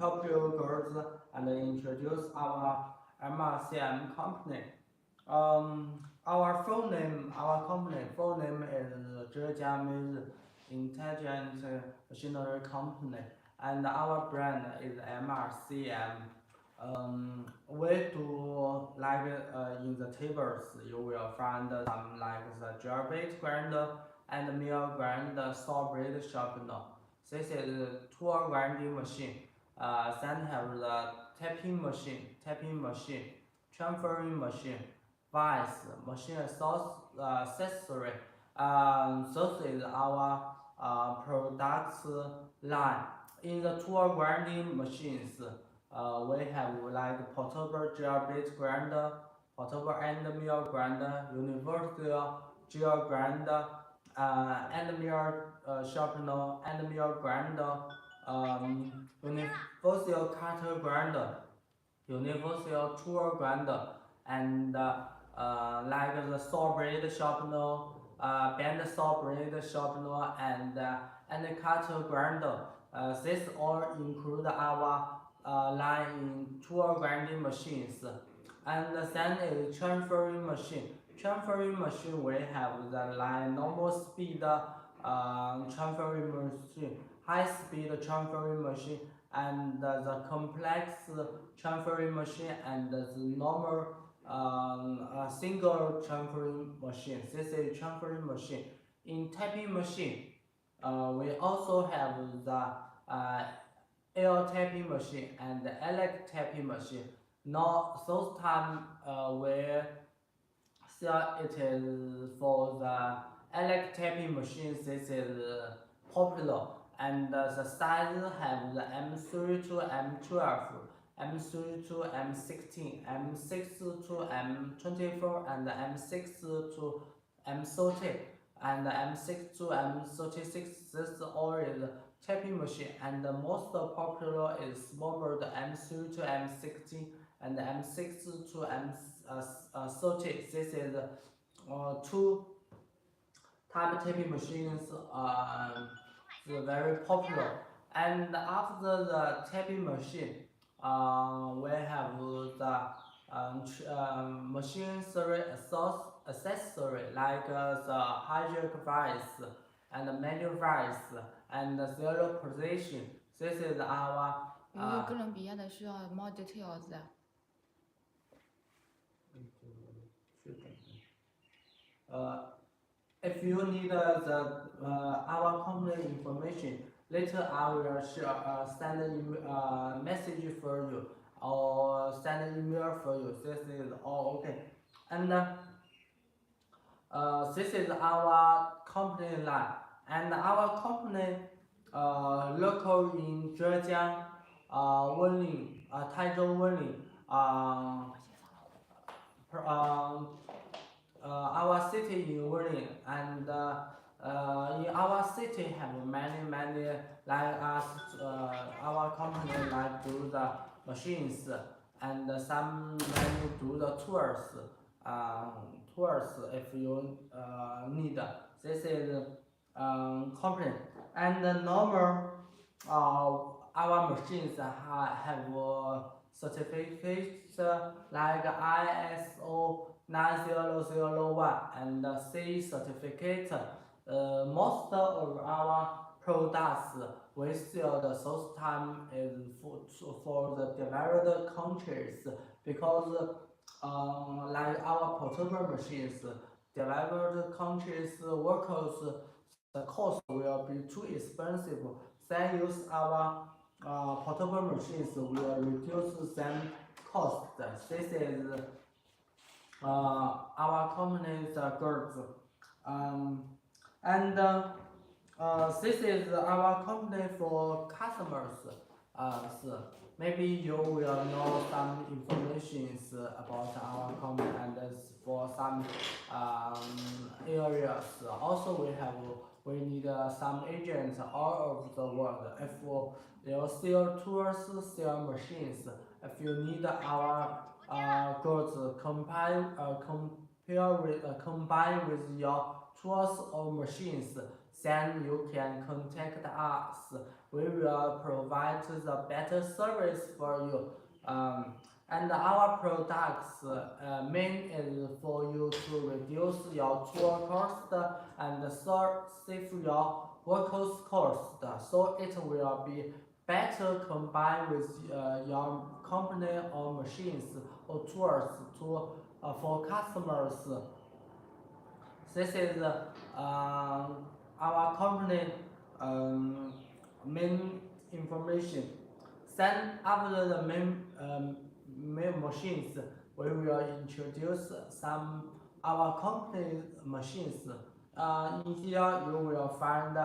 help you girls and introduce our MRCM company. Our company full name is Zhejiang Intelligent Machinery Company, and our brand is MRCM. We do like in the tables you will find some like the gel bit grinder and mill grinder saw blade sharpener. This is tool grinding machine. Then have the tapping machine, transferring machine, vice machine accessory. This is our products line. In the tool grinding machines, we have like portable gel bit grinder, portable end mill grinder, universal gel grinder, end mill sharpener, end mill grinder, universal cutter grinder, universal tool grinder, and like the saw blade sharpener, bend saw blade sharpener, and the cutter grinder. This all include our line in tool grinding machines. And then is transferring machine. Transferring machine we have the line normal speed transferring machine, high speed transferring machine, and the complex transferring machine, and the normal single transferring machine. This is transferring machine. In tapping machine, we also have the air tapping machine and the electric tapping machine. Now, those time we sell it is for the electric tapping machine. This is popular, and the size have the M3 to M12, M3 to M16, M6 to M24, and M6 to M30, and M6 to M36. This all is tapping machine, and the most popular is smaller, the M3 to M16 and M6 to M30. This is two type tapping machines very popular. And after the tapping machine, we have the machinery accessory like the hydraulic vice and the manual vice and the zero position. This is our 有没有哥伦比亚的需要 more details 的？ if you need our company information, later I will send a message for you or send an email for you. This is all okay. And this is our company line, and our company local in Zhejiang, Wenling, Taizhou Wenling, our city in Wenling, and in our city have many like us. Our company like do the machines, and some many do the tours. Tours if you need. This is company, and normal our machines have certificates like ISO 9001 and C certificate. Most of our products we sell the first time is for the developed countries, because like our portable machines, developed countries workers, the cost will be too expensive. They use our portable machines will reduce them cost. This is our company's goods. And this is our company for customers. Maybe you will know some information about our company, and for some areas. Also, we need some agents all over the world. If you sell tools, sell machines, if you need our goods combine with your tools or machines, then you can contact us. We will provide the better service for you. And our products main is for you to reduce your tour cost and save your workers cost. So it will be better combined with your company or machines or tools to for customers. This is our company main information. Then after the main machines, we will introduce some our company machines. In here you will find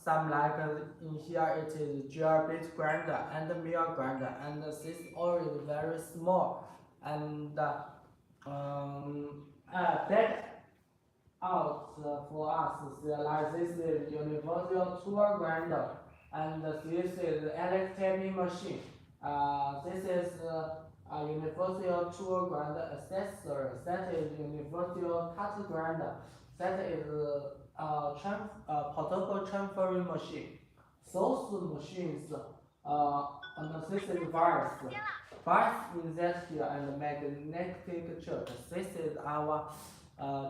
some like in here it is gel-based grinder and mill grinder, and this all is very small and that out for us like this is universal tool grinder and this is electric machine. This is a universal tool grinder accessory. That is universal cut grinder. That is portable transferring machine. Those machines and this is vice. Vice in that here and magnetic church. This is our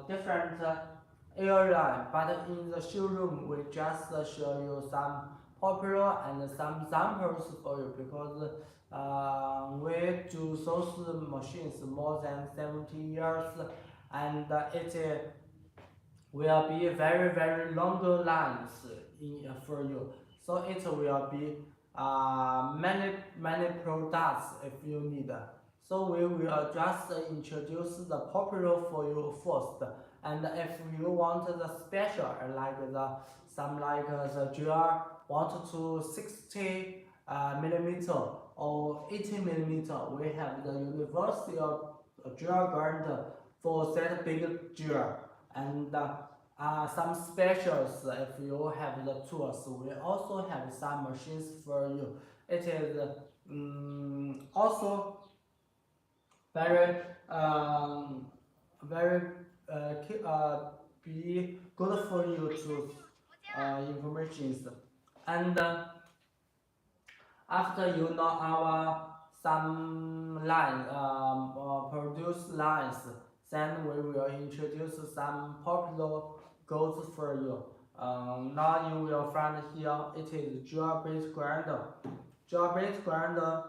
different area, but in the showroom we just show you some popular and some samples for you because we do those machines more than 70 years and it will be very longer lines for you. So it will be many products if you need. So we will just introduce the popular for you first, and if you want the special like the gel 1 to 60 millimeter or 80 millimeter, we have the universal gel grinder for that big gel, and some specials if you have the tools. We also have some machines for you. It is also very be good for you to informations. And after you know our some line produce lines, then we will introduce some popular goods for you. Now you will find here it is gel-based grinder. Gel-based grinder,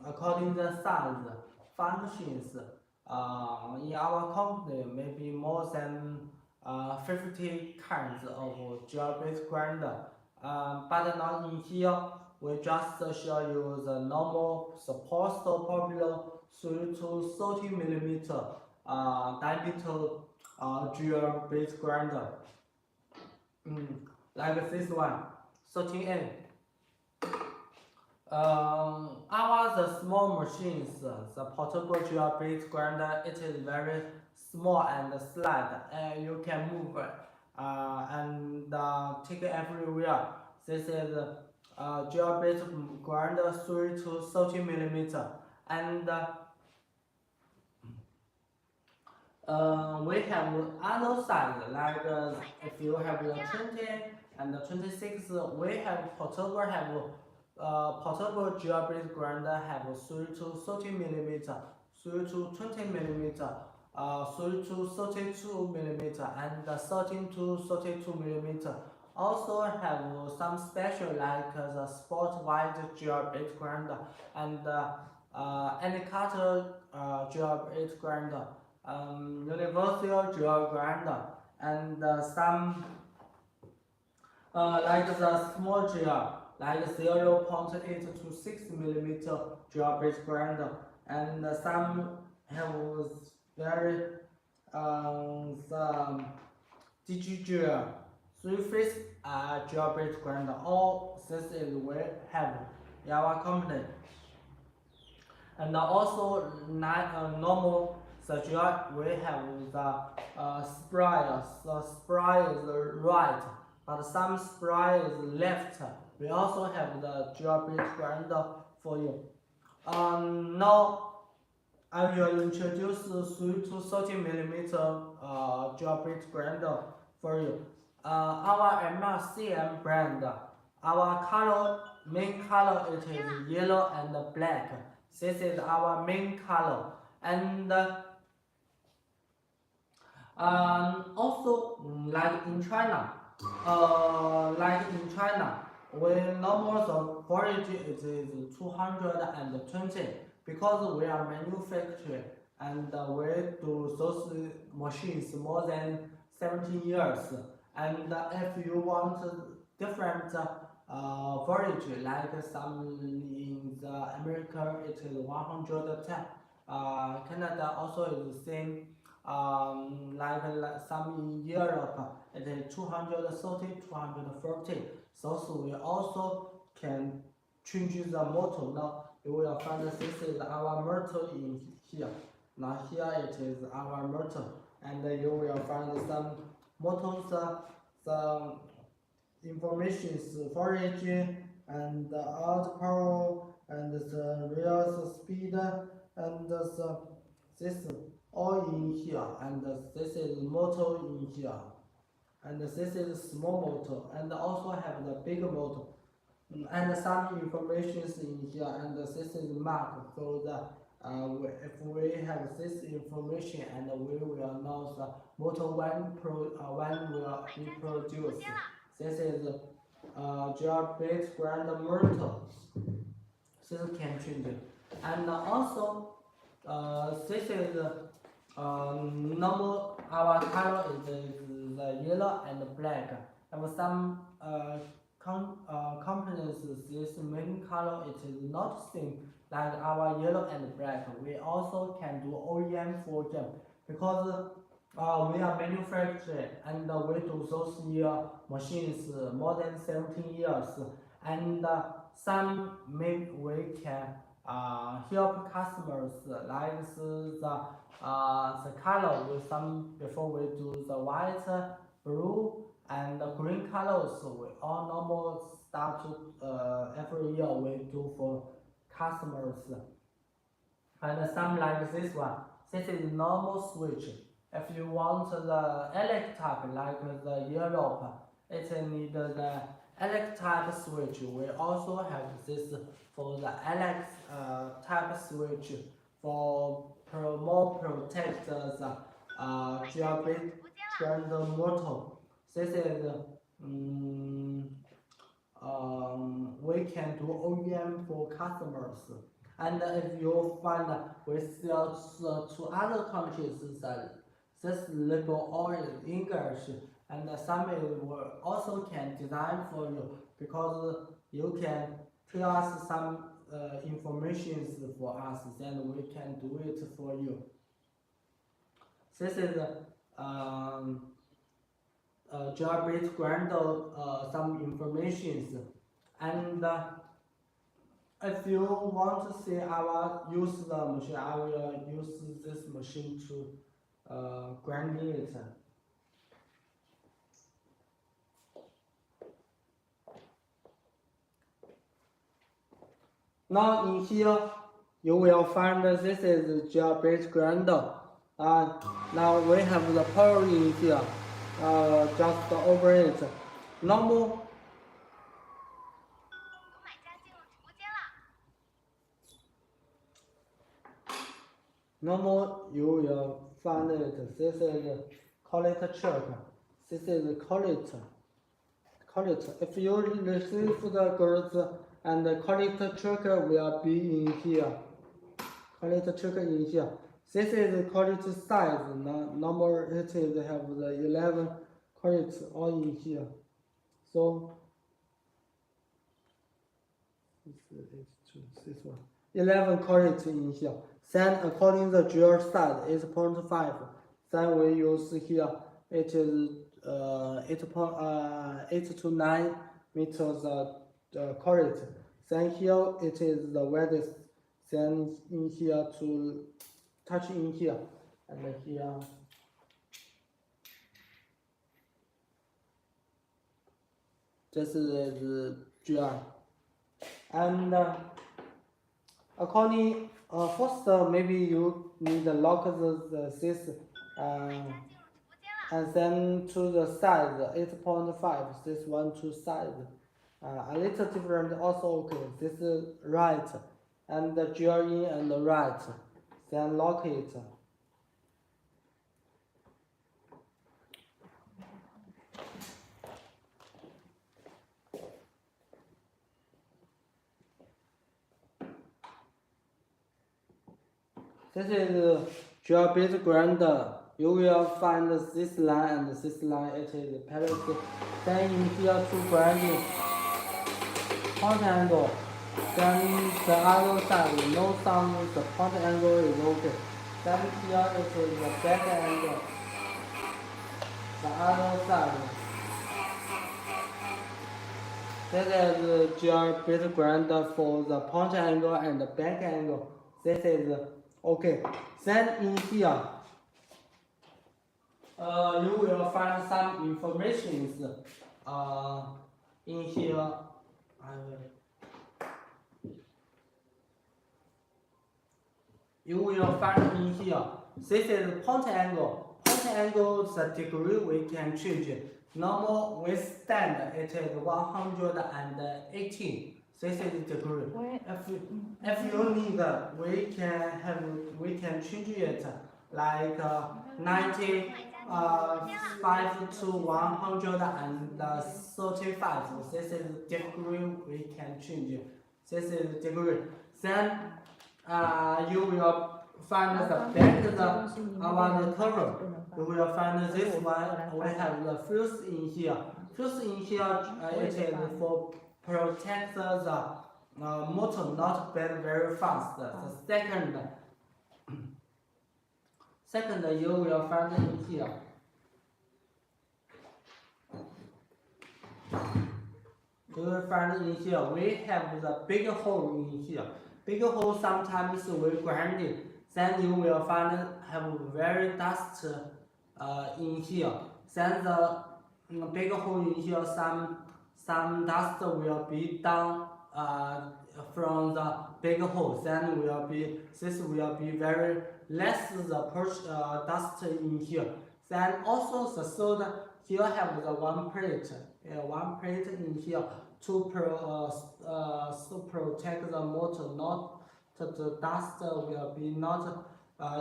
according to the size, functions in our company maybe more than 50 kinds of gel-based grinder. But now in here we just show you the normal support so popular 3 to 30 millimeter diameter gel-based grinder. Like this one, 13A. Our the small machines, the portable gel-based grinder, it is very small and slight, and you can move it and take it everywhere. This is gel-based grinder 3 to 30 millimeter, and we have other size like if you have the 20 and the 26, we have portable portable gel-based grinder have 3 to 30 millimeter, 3 to 20 millimeter, 3 to 32 millimeter, and 13 to 32 millimeter. Also have some special like the sport wide gel-based grinder and any cutter gel-based grinder, universal gel grinder, and some like the small gel like 0.8 to 6 millimeter gel-based grinder, and some have very some digigel 3-phase gel-based grinder. All this is we have in our company. And also normal the gel we have the spray. The spray is right, but some spray is left. We also have the gel-based grinder for you. Now I will introduce 3 to 30 millimeter gel-based grinder for you. our MRCM brand, our color, main color, it is yellow and black. This is our main color. And also, like in China, we normal the forage it is 220 because we are manufacturing and we do those machines more than 17 years. And if you want different forage, like some in the America it is 110, Canada also is the same. Like some in Europe, it is 230, 240. So we also can change the motor. Now you will find this is our motor in here. Now here it is our motor, and you will find some motors, the informations forage and the out power and the real speed and this all in here, and this is motor in here, and this is small motor, and also have the big motor, and some informations in here, and this is mark for the if we have this information, and we will know the motor one will be produced. This is jailbait grand motor. This can change, and also this is normal. Our color is the yellow and black. And some companies, this main color it is not same like our yellow and black. We also can do OEM for them because we are manufacturing and we do those machines more than 17 years, and some we can help customers like the color with some before we do the white, blue, and green colors. We all normal start every year we do for customers, and some like this one. This is normal switch. If you want the electric like the Europe, it need the electric switch. We also have this for the type switch for more protect the jailbait grand motor. This is we can do OEM for customers. And if you find we sell to other countries that this label all is English, and some we also can design for you because you can tell us some information for us, then we can do it for you. This is jailbait grand some informations, and if you want to see our use the machine, I will use this machine to grind it. Now in here you will find this is jailbait grinder. Now we have the power in here. Just over it. Normal. Normal, you will find it. This is collet check. This is collet. If you receive the goods, and the collet check will be in here. Collet check in here. This is collet size. Number it is have the 11 collets all in here. So this one. 11 collets in here. Then according to the drill size, 8.5. Then we use here, it is 8 to 9 meters collet. Then here it is the width. Then in here to touch in here, and here. This is drill. And according first maybe you need to lock this and then to the side 8.5. This one to side. A little different also okay. This is right, and drill in and right, then lock it. This is drill bit grinder. You will find this line and this line. It is parallel. Then in here to grinding point angle. Then the other side, no sound. The point angle is okay. Then here it is the back angle. The other side. This is drill bit grinder for the point angle and the back angle. This is okay. Then in here, you will find some information. In here, you will find in here. This is point angle. Point angle, the degree we can change. Normal we stand it is 118. This is degree. If you need, we can change it like 95 to 135. This is degree we can change. This is degree. Then you will find the back our cover. You will find this one. We have the fuse in here. Fuse in here it is for protect the motor not bend very fast. The second you will find in here. You will find in here we have the big hole in here. Big hole sometimes we grind it. Then you will find have very dust in here. Then the big hole in here, some dust will be down from the big hole. Then this will be very less the dust in here. Then also the soda here have the one plate in here to protect the motor, not the dust will be not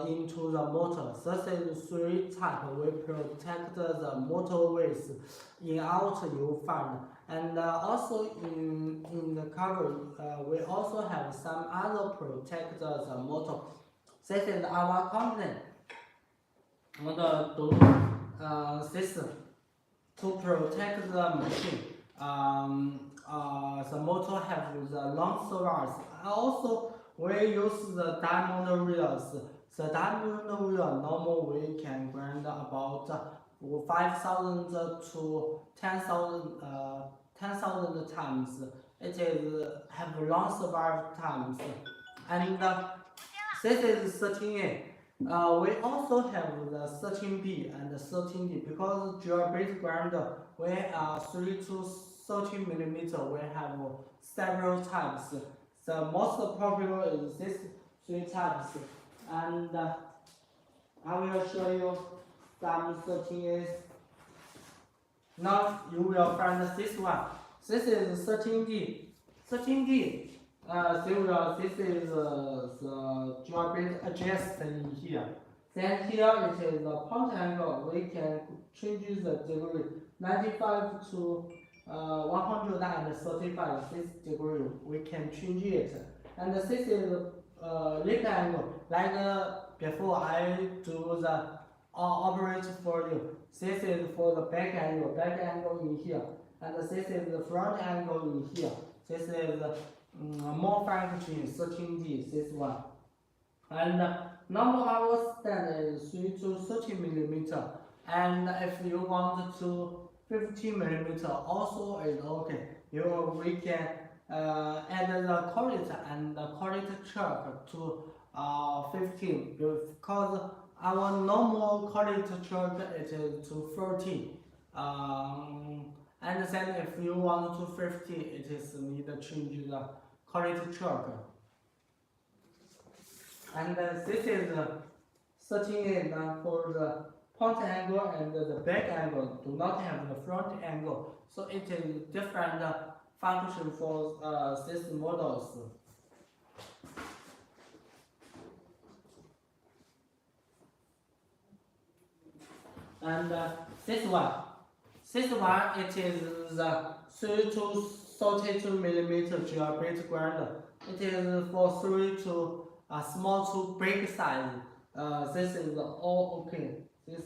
into the motor. This is 3 types. We protect the motor with in out you find, and also in the cover we also have some other protect the motor. This is our company. Do this to protect the machine. The motor have the long servers. Also we use the diamond reels. The diamond reel normal we can grind about 5,000 to 10,000 times. It is have long survival times. And this is 13A. We also have the 13B and the 13D because drill bit grinder we 3 to 13 millimeter. We have several types. The most popular is this 3 types, and I will show you some 13As. Now you will find this one. This is 13D. 13D. This is the drill bit adjust in here. Then here it is the point angle. We can change the degree 95 to 135. This degree we can change it. And this is leg angle. Like before I do the operate for you. This is for the back angle in here. And this is the front angle in here. This is more fine between 13D, this one. And normal our stand is 3 to 13 millimeter. And if you want to 15 millimeter, also is okay. We can add the quality and the quality chuck to 15 because our normal quality chuck it is to 30. And then if you want to 50, it is need to change the quality chuck. And this is 13A for the point angle and the back angle do not have the front angle, so it is different function for these models. And this one it is the 3 to 32 millimeter geometry grinder. It is for 3 to small to big size. This is all okay. This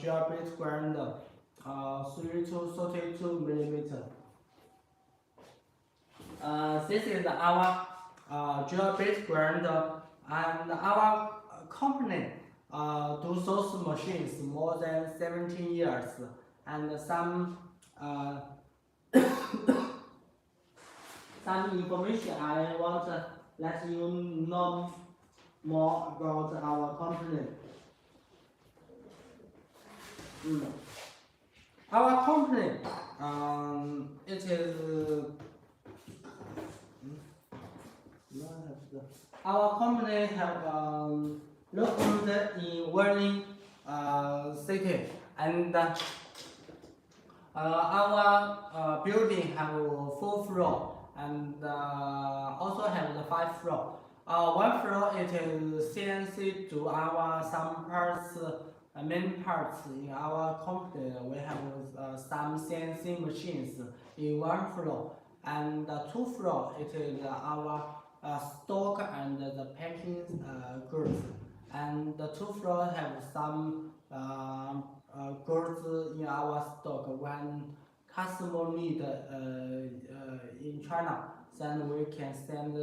geometry grinder, 3 to 32 millimeter. This is our geometry grinder, and our company do those machines more than 17 years, and some some information I want to let you know more about our company. Our company, it is our company have located in Berlin city, and our building have 4 floors and also have the 5 floors. One floor it is CNC to our some parts, main parts in our company. We have some CNC machines in one floor, and 2 floor it is our stock and the packing goods, and the 2 floors have some goods in our stock when customer need in China, then we can send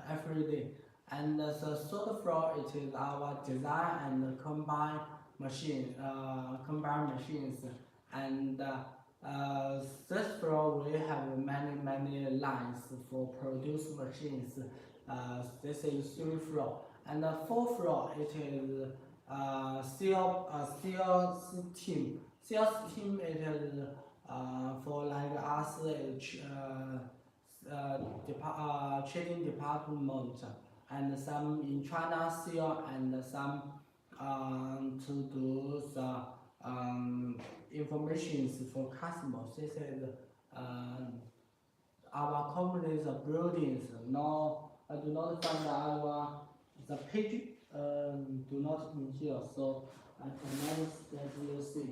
every day. And the 3rd floor it is our design and combine machines, and this floor we have many lines for produce machines. This is 3 floor, and the 4th floor it is sales team. Sales team it is for like us trading department, and some in China sale, and some to do the information for customers. This is our company's buildings. No, I do not find our the page do not in here, so I cannot let you see.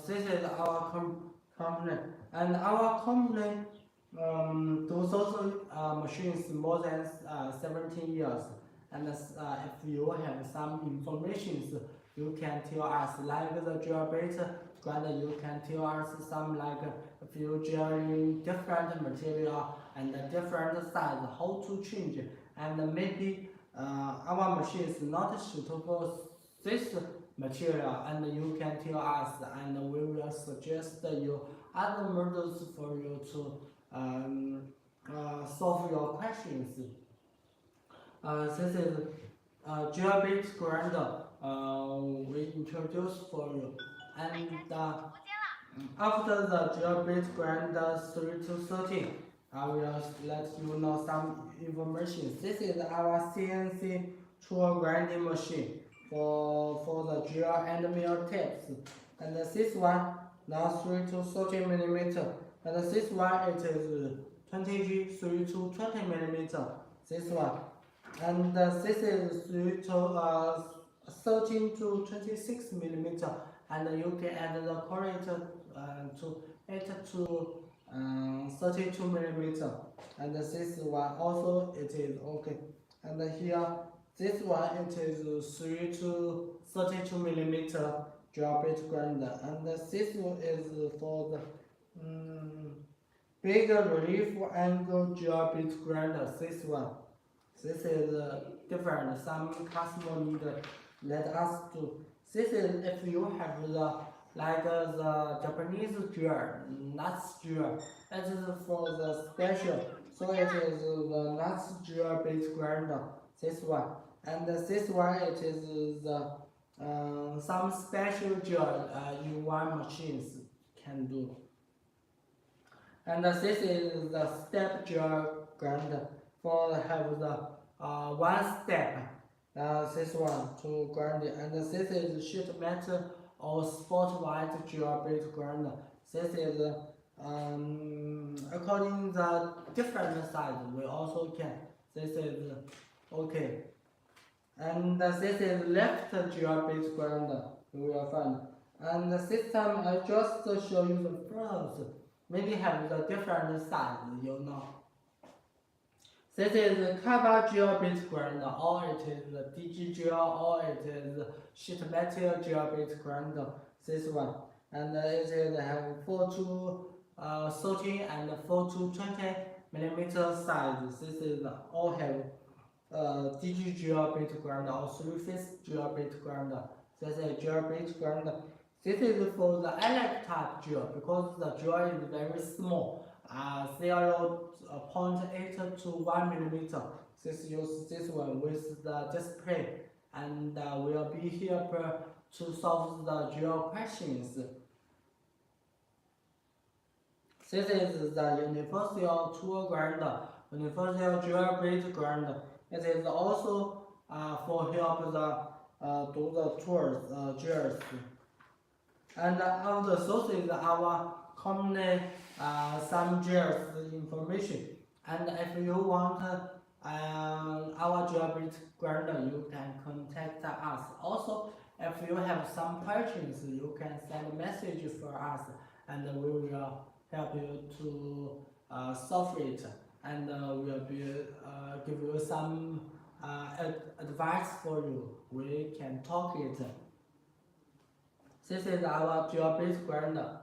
This is our company, and our company do those machines more than 17 years. And if you have some information, you can tell us, like the geometry grinder, you can tell us some like if you in different material and different size, how to change, and maybe our machine is not suitable this material, and you can tell us, and we will suggest you other models for you to solve your questions. This is geometry grinder we introduced for you, and after the geometry grinder 3 to 13, I will let you know some information. This is our CNC tool grinding machine for the gel and mill tips, and this one now 3 to 30 millimeter, and this one it is 20G 3 to 20 millimeter. This one, and this is 3 to 13 to 26 millimeter, and you can add the current to 8 to 32 millimeter, and this one also it is okay. And here this one it is 3 to 32 millimeter geometry grinder, and this one is for the bigger relief angle geometry grinder. This is different. Some customer need let us do. This is if you have the like the Japanese drill, nuts drill. It is for the special. So it is the nuts drill base grinder. This one, and this one it is the some special gel U1 machines can do. And this is the step gel grinder for have the one step. This one to grind it, and this is sheet metal or sport white gel base grinder. This is according the different size we also can. This is okay. And this is left gel base grinder you will find. And this time I just show you the front. Maybe have the different size, you know. This is cover gel base grinder, or it is DG gel, or it is sheet metal gel base grinder. This one, and it is have 4 to 13 and 4 to 20 millimeter size. This is all have DG gel base grinder or 3-phase gel base grinder. This is gel base grinder. This is for the electric type gel because the gel is very small, 0.8 to 1 millimeter. This use this one with the display, and will be here to solve the gel questions. This is the universal tool grinder, universal gel base grinder. It is also for help the do the tools gels. And on the sources our company some gels information. And if you want our gel base grinder, you can contact us. Also, if you have some questions, you can send a message for us, and we will help you to solve it, and will be give you some advice for you. We can talk it. This is our gel base grinder.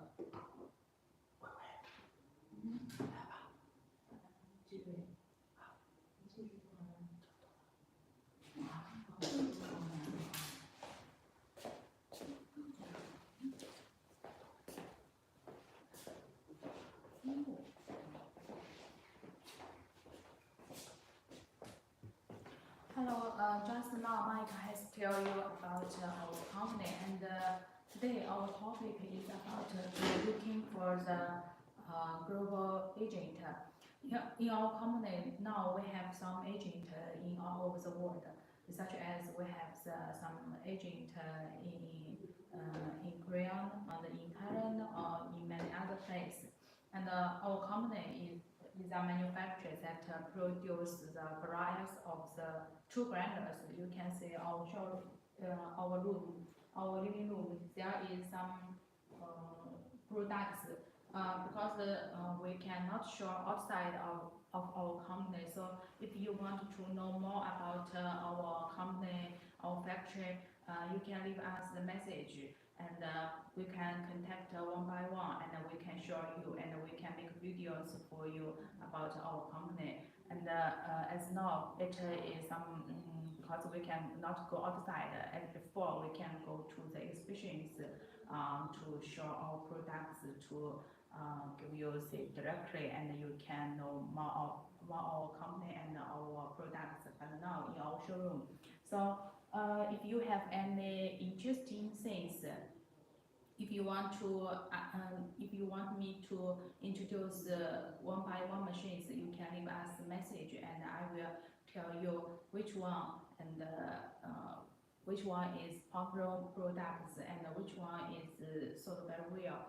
Hello, just now Mike has tell you about our company, and today our topic is about looking for the global agent. In our company now we have some agent in all over the world, such as we have some agent in Korea, and in Thailand, or in many other places. And our company is a manufacturer that produce the varieties of the tool grinders. You can see our show, our room, our living room. There is some products because we cannot show outside of our company. So if you want to know more about our company, our factory, you can leave us the message, and we can contact one by one, and we can show you, and we can make videos for you about our company. And as now it is some because we can not go outside as before, we can go to the exhibitions to show our products, to give you see directly, and you can know more about our company and our products. But now in our showroom, so if you have any interesting things, if you want me to introduce one by one machines, you can leave us a message, and I will tell you which one, and which one is popular products, and which one is sold very well,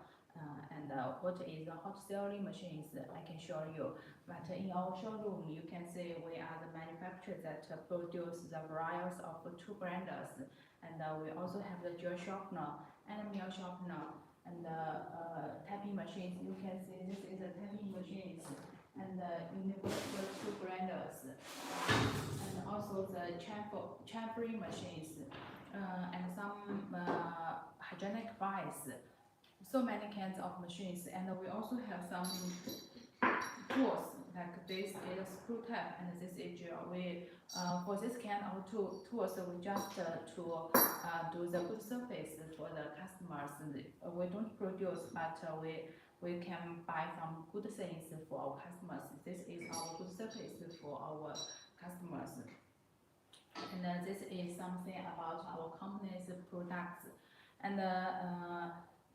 and what is the hot selling machines. I can show you. But in our showroom, you can see we are the manufacturer that produce the varieties of tool grinders, and we also have the gel sharpener and mill sharpener, and tapping machines. You can see this is a tapping machines, and universal tool grinders, and also the chamfering machines, and some hygienic wipes. So many kinds of machines, and we also have some tools. Like this is a screw tab, and this is gel. We for this kind of tools, we just to do the good service for the customers. We don't produce, but we can buy some good things for our customers. This is our good service for our customers. And this is something about our company's products. And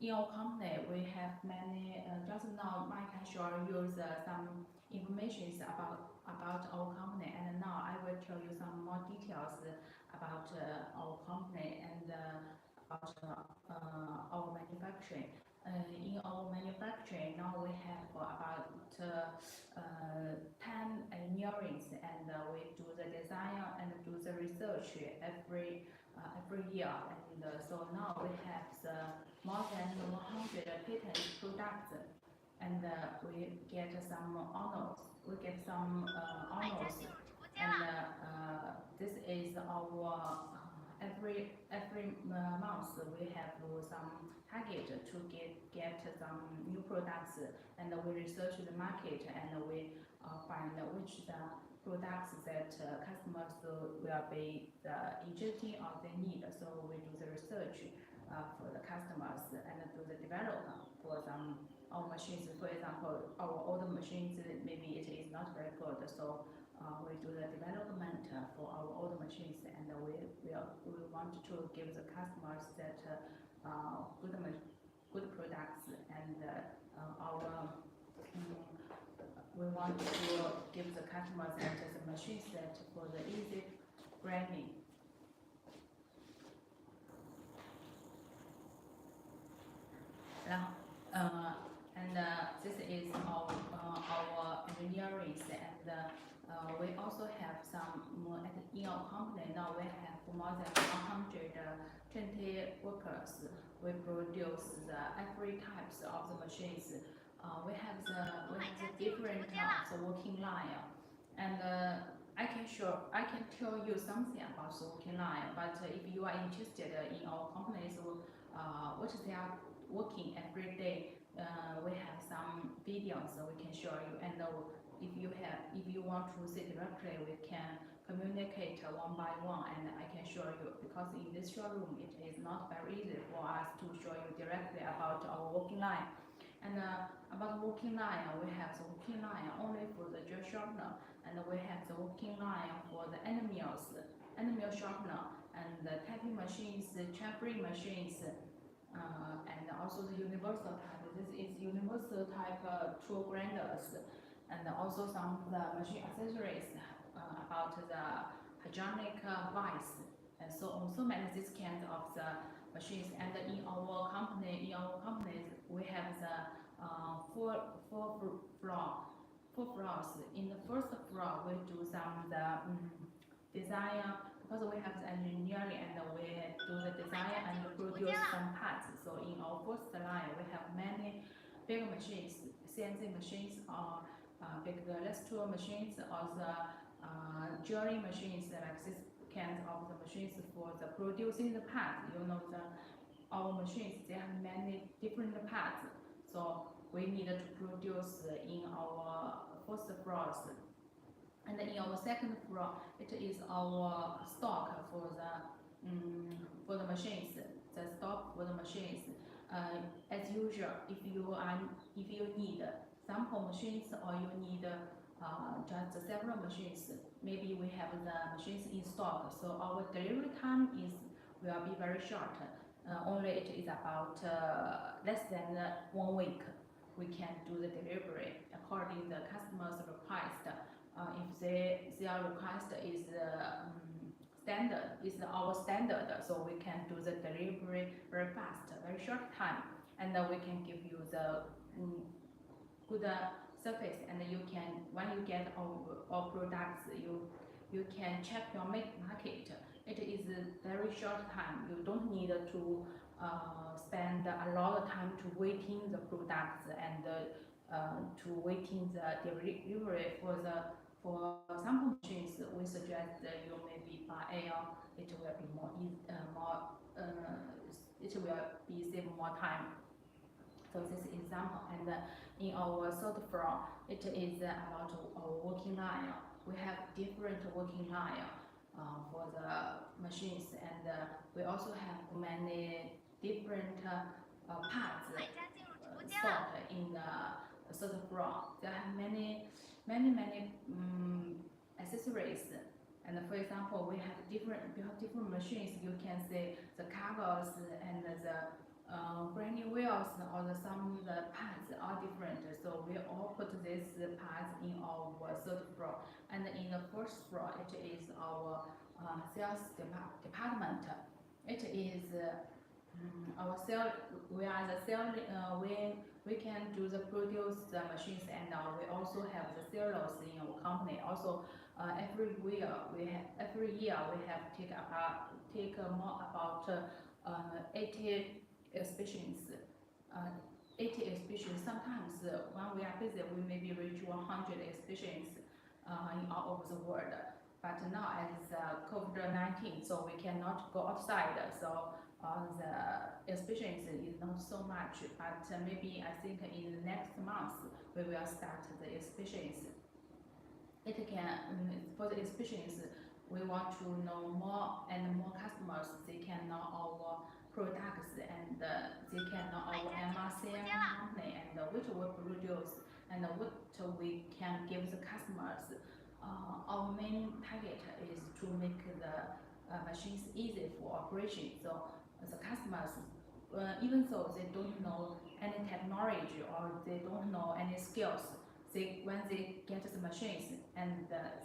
in our company, we have many. Just now, Mike has shown you some information about our company, and now I will tell you some more details about our company and about our manufacturing. In our manufacturing, now we have about 10 engineers, and we do the design and do the research every year. And so now we have the more than 100 patent products, and we get some honors. We get some honors, and this is our every month we have some target to get some new products, and we research the market, and we find which the products that customers will be interested or they need. So we do the research for the customers and do the development for some our machines. For example, our older machines maybe it is not very good, so we do the development for our older machines, and we want to give the customers that good products, and we want to give the customers that the machines that for the easy grinding. And this is our engineering, and we also have some in our company. Now we have more than 120 workers. We produce every types of the machines. We have the different types of working line, and I can tell you something about the working line. But if you are interested in our companies, what they are working every day, we have some videos we can show you. And if you want to see directly, we can communicate one by one, and I can show you, because in this showroom it is not very easy for us to show you directly about our working line. And about working line, we have the working line only for the drill sharpener, and we have the working line for the end mill sharpener, and the tapping machines, the chamfering machines, and also the universal type. This is universal type tool grinders, and also some of the machine accessories about the hygienic vice, and so on. So many these kinds of the machines. And in our companies, we have the four floors. In the first floor, we do some design, because we have the engineering, and we do the design and produce some parts. So in our first line, we have many big machines, CNC machines, or big less tool machines, or the drilling machines, like this kind of the machines for the producing the parts. You know, our machines, they have many different parts, so we need to produce in our first floors. And in our second floor, it is our stock for the machines, the stock for the machines. As usual, if you need sample machines, or you need just several machines, maybe we have the machines in stock, so our delivery time will be very short. Only it is about less than 1 week. We can do the delivery according to the customer's request. If their request is our standard, so we can do the delivery very fast, very short time, and we can give you the good service. And you can, when you get our products, you can check your market. It is a very short time. You don't need to spend a lot of time to waiting the products, and to waiting the delivery for sample machines. We suggest that you maybe buy air. It will be more it will be save more time. So this is example. And in our third floor, it is about our working line. We have different working line for the machines, and we also have many different parts stored in the third floor. There are many accessories, And for example, we have different machines. You can see the covers and the brand new wheels or the parts are different. So we all put these parts in our third floor. And in the first floor, it is our sales department. It is our sale. We are the sale. We can do the produce the machines, and we also have the sellers in our company. Also, every year we have take more about 80 exhibitions. 80 exhibitions. Sometimes when we are busy, we maybe reach 100 exhibitions in all over the world. But now as COVID-19, so we cannot go outside. So the exhibitions is not so much. But maybe I think in the next month we will start the exhibitions. It can for the exhibitions we want to know more and more customers. They can know our products and they can know our MRCM company and what we produce and what we can give the customers. Our main target is to make the machines easy for operation. So the customers, even though they don't know any technology or they don't know any skills, when they get the machines and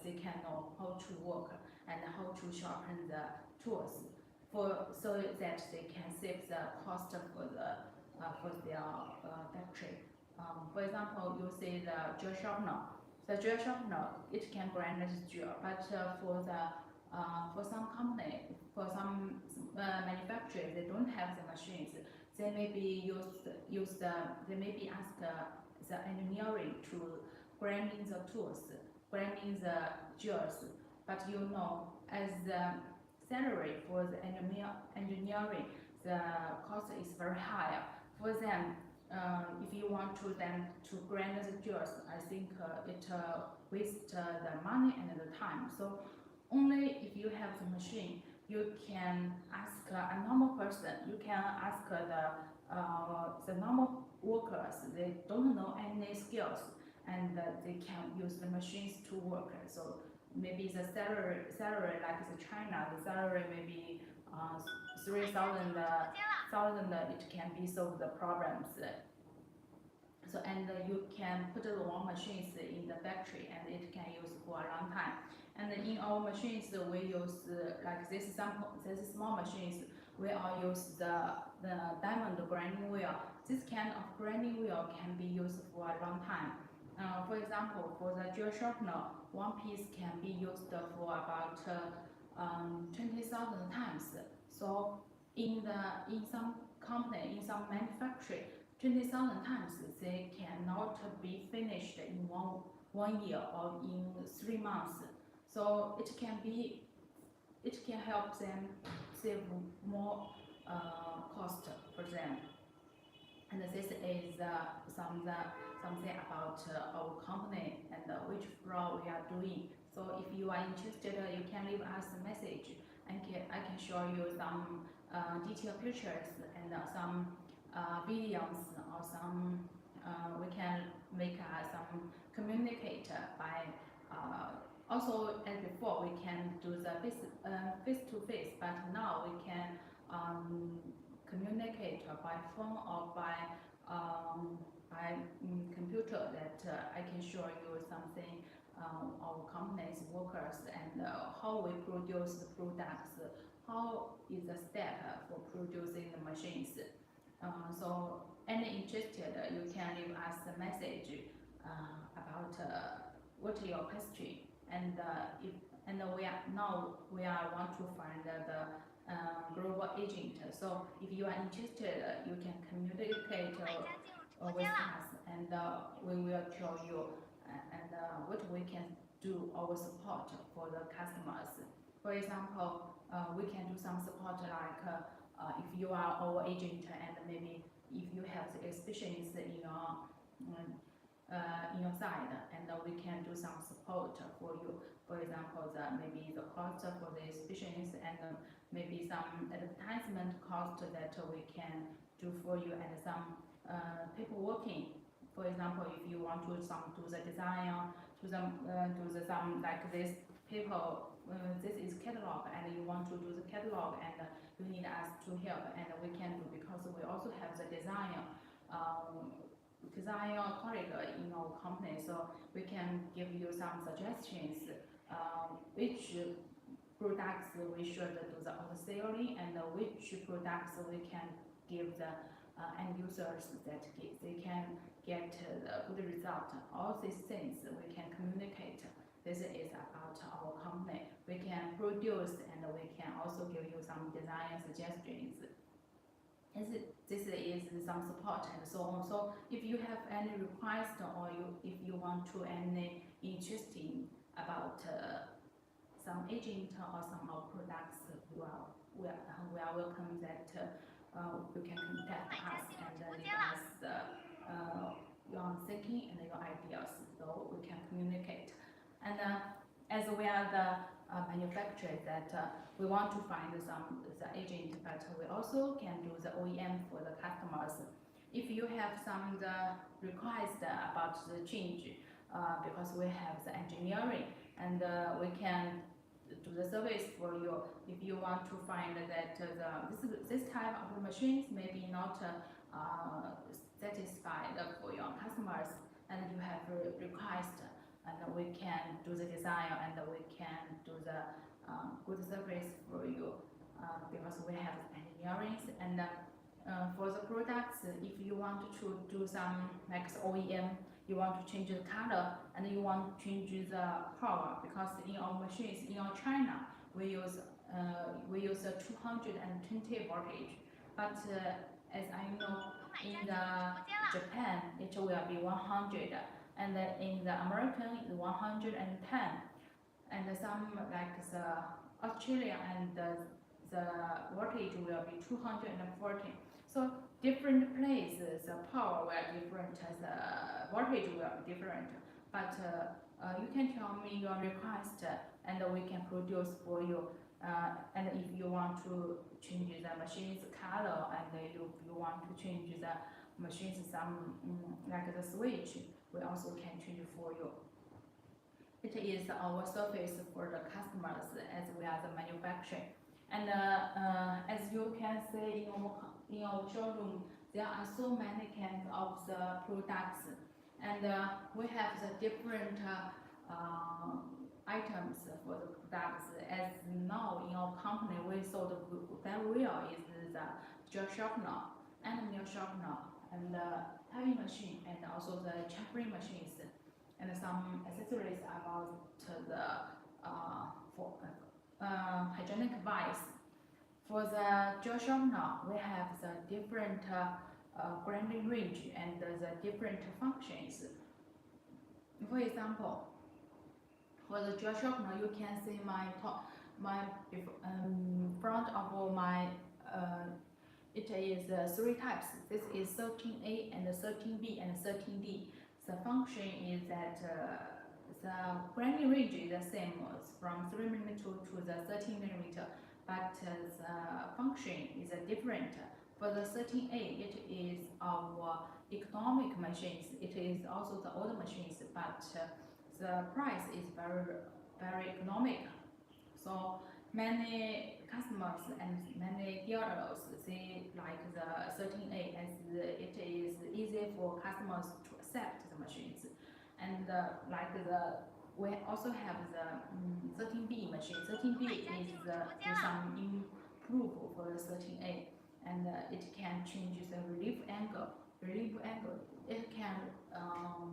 they can know how to work and how to sharpen the tools, so that they can save the cost for their factory. For example, you see the drill sharpener. The drill sharpener, it can grind the drill, but for some company, for some manufacturers, they don't have the machines. They maybe they maybe ask the engineering to grinding the tools, grinding the drills. But you know, as the salary for the engineering, the cost is very high. For them, if you want them to grind the drills, I think it wastes the money and the time. So only if you have the machine, you can ask a normal person. You can ask the normal workers. They don't know any skills, and they can use the machines to work. So maybe the salary like the China, the salary maybe 3,000. It can be solve the problems. So and you can put the one machines in the factory, and it can use for a long time. And in our machines, we use like this small machines. We all use the diamond grinding wheel. This kind of grinding wheel can be used for a long time. For example, for the drill sharpener, one piece can be used for about 20,000 times. So in some company, in some manufacturing, 20,000 times they cannot be finished in one year or in 3 months. So it can help them save more cost for them. And this is something about our company and which floor we are doing. So if you are interested, you can leave us a message. I can show you some detailed pictures and some videos or some we can make some communicate by also as before we can do the face to face, but now we can communicate by phone or by computer. That I can show you something our company's workers and how we produce the products, how is the step for producing the machines. So any interested, you can leave us a message about what your question, and we want to find the global agent. So if you are interested, you can communicate with us, and we will tell you and what we can do, our support for the customers. For example, we can do some support like if you are our agent and maybe if you have the exhibitions in your side, and we can do some support for you. For example, maybe the cost for the exhibitions and maybe some advertisement cost that we can do for you, and some paperworking. For example, if you want to do the design, do some like this paper this is catalog and you want to do the catalog and you need us to help, and we can do, because we also have the design colleague in our company, so we can give you some suggestions which products we should do the upselling and which products we can give the end users that they can get the good result. All these things we can communicate. This is about our company. We can produce and we can also give you some design suggestions. This is some support and so on. So if you have any request or if you want to any interesting about some agent or some of products, we are welcome that you can contact us and leave us your thinking and your ideas, so we can communicate. And as we are the manufacturer that we want to find the agent, but we also can do the OEM for the customers. If you have some request about the change, because we have the engineering and we can do the service for you. If you want to find that this type of machines maybe not satisfied for your customers, and you have a request, and we can do the design and we can do the good service for you, because we have engineering. And for the products, if you want to do some like OEM, you want to change the color and you want to change the power, because in our machines in our China we use a 220 voltage, but as I know in the Japan it will be 100, and in the American is 110, and some like the Australia and the voltage will be 240. So different places the power will be different, the voltage will be different. But you can tell me your request and we can produce for you. And if you want to change the machine's color and if you want to change the machine's some like the switch, we also can change for you. It is our service for the customers as we are the manufacturer. And as you can see in our showroom, there are so many kinds of the products, and we have the different items for the products. As now in our company, we sold very well is the jaw sharpener, and nail sharpener, and typing machine, and also the chamfering machines, and some accessories about the hygienic wise. For the jaw sharpener, we have the different grinding range and the different functions. For example, for the jaw sharpener, you can see my front of my it is 3 types. This is 13A and 13B and 13D. The function is that the grinding range is the same, from 3 mm to the 13 mm, but the function is different. For the 13A, it is our economic machines. It is also the older machines, but the price is very economic. So many customers and many dealers, they like the 13A as it is easy for customers to accept the machines. And we also have the 13B machine. 13B is some improve for the 13A, and it can change the relief angle. It can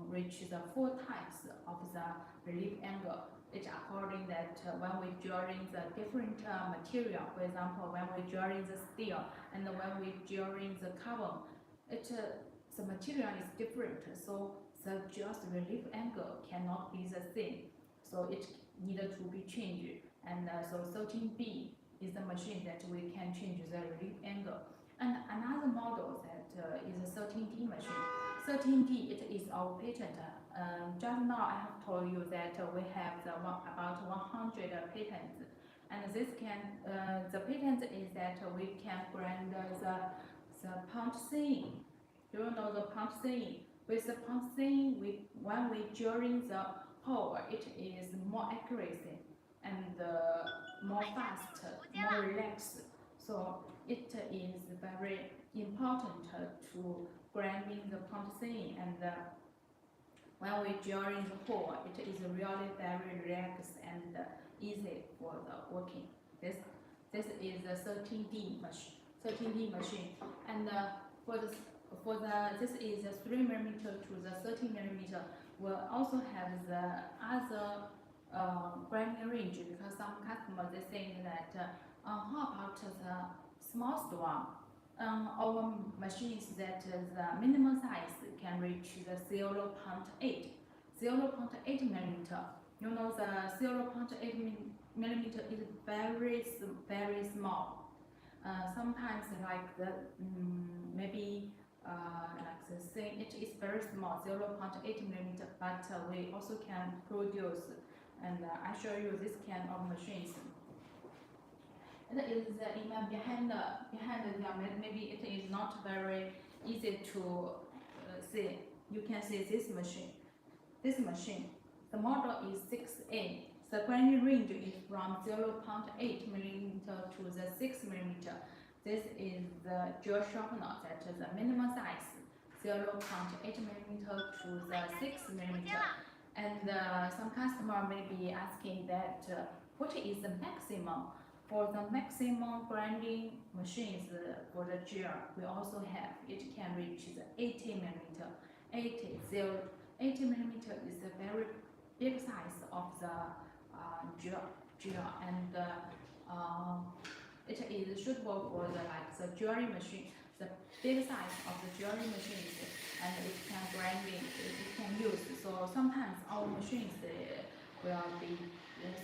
reach the 4 types of the relief angle. It according that when we drilling the different material, for example, when we drilling the steel and when we drilling the carbon, the material is different, so the just relief angle cannot be the same, so it needed to be changed. And so 13B is the machine that we can change the relief angle. And another model that is a 13D machine. 13D, it is our patent. Just now I have told you that we have about 100 patents, and this can the patent is that we can grind the punch seam. Do you know the punch seam? With the punch seam, when we drilling the hole, it is more accuracy. and more fast, more relaxed. So it is very important to grinding the point seam, and when we during the hole, it is really very relaxed and easy for the working. This is a 13D machine, and this is a 3 millimeter to the 13 millimeter. We'll also have the other grinding range, because some customers they think that how about the smallest one? Our machines that the minimum size can reach the 0.8 millimeter. You know, the 0.8 millimeter is very small. Sometimes like the maybe like the thing, it is very small, 0.8 millimeter, but we also can produce, and I show you this kind of machines. It is behind them. Maybe it is not very easy to see. You can see this machine. The model is 6A. The grinding range is from 0.8 millimeter to the 6 millimeter. This is the dual sharpener, that is the minimum size, 0.8 millimeter to the 6 millimeter. And some customer may be asking that what is the maximum? For the maximum grinding machines for the gel, we also have, it can reach the 80 millimeter. 80 millimeter is a very big size of the gel, and it is suitable for the jewelry machine, the big size of the jewelry machines, and it can grinding, it can use. So sometimes our machines will be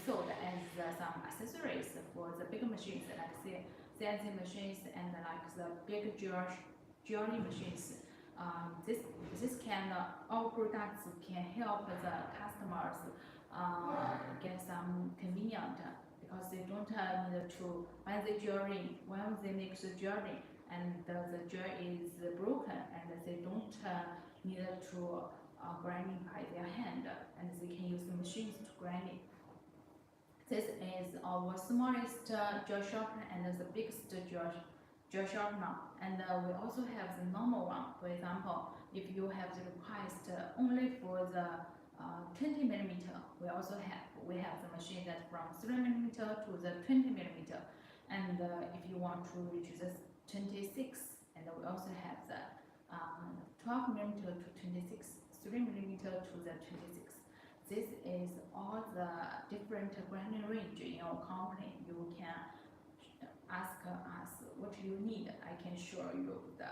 sold as some accessories for the big machines, like CNC machines and like the big jewelry machines. This can our products can help the customers get some convenient, because they don't need to when they make the jewelry and the jewelry is broken, and they don't need to grinding by their hand, and they can use the machines to grind it. This is our smallest gel sharpener and the biggest gel sharpener, and we also have the normal one. For example, if you have the request only for the 20 millimeter, we have the machine that from 3 millimeter to the 20 millimeter, and if you want to reach the 26, and we also have the 12 millimeter to 26, 3 millimeter to the 26. This is all the different grinding range in your company. You can ask us what you need. I can show you the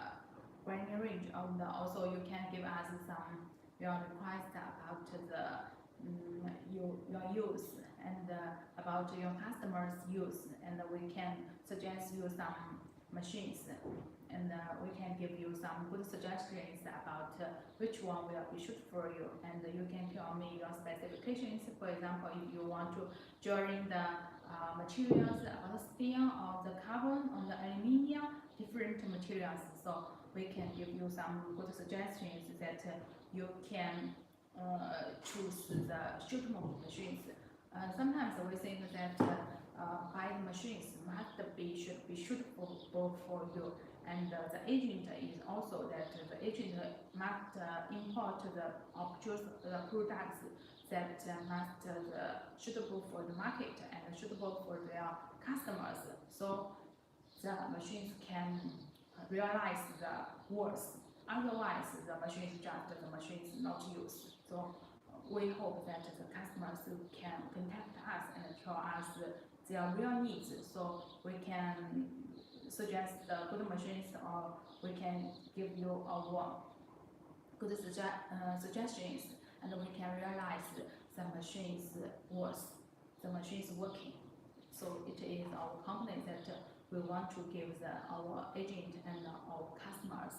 grinding range, and also you can give us some your request about the your use, and about your customers' use, and we can suggest you some machines, and we can give you some good suggestions about which one will be suitable for you, and you can tell me your specifications. For example, if you want to join the materials about the steel or the carbon or the aluminium, different materials, so we can give you some good suggestions that you can choose the suitable machines. Sometimes we think that buying machines should be suitable for you, and the agent is also that the agent must import or produce the products that must suitable for the market and suitable for their customers, so the machines can realize the worth. Otherwise, the machine is just the machine is not used. So we hope that the customers can contact us and tell us their real needs, so we can suggest the good machines, or we can give you our good suggestions, and we can realize the machine's worth, the machine's working. So it is our company that we want to give our agent and our customers.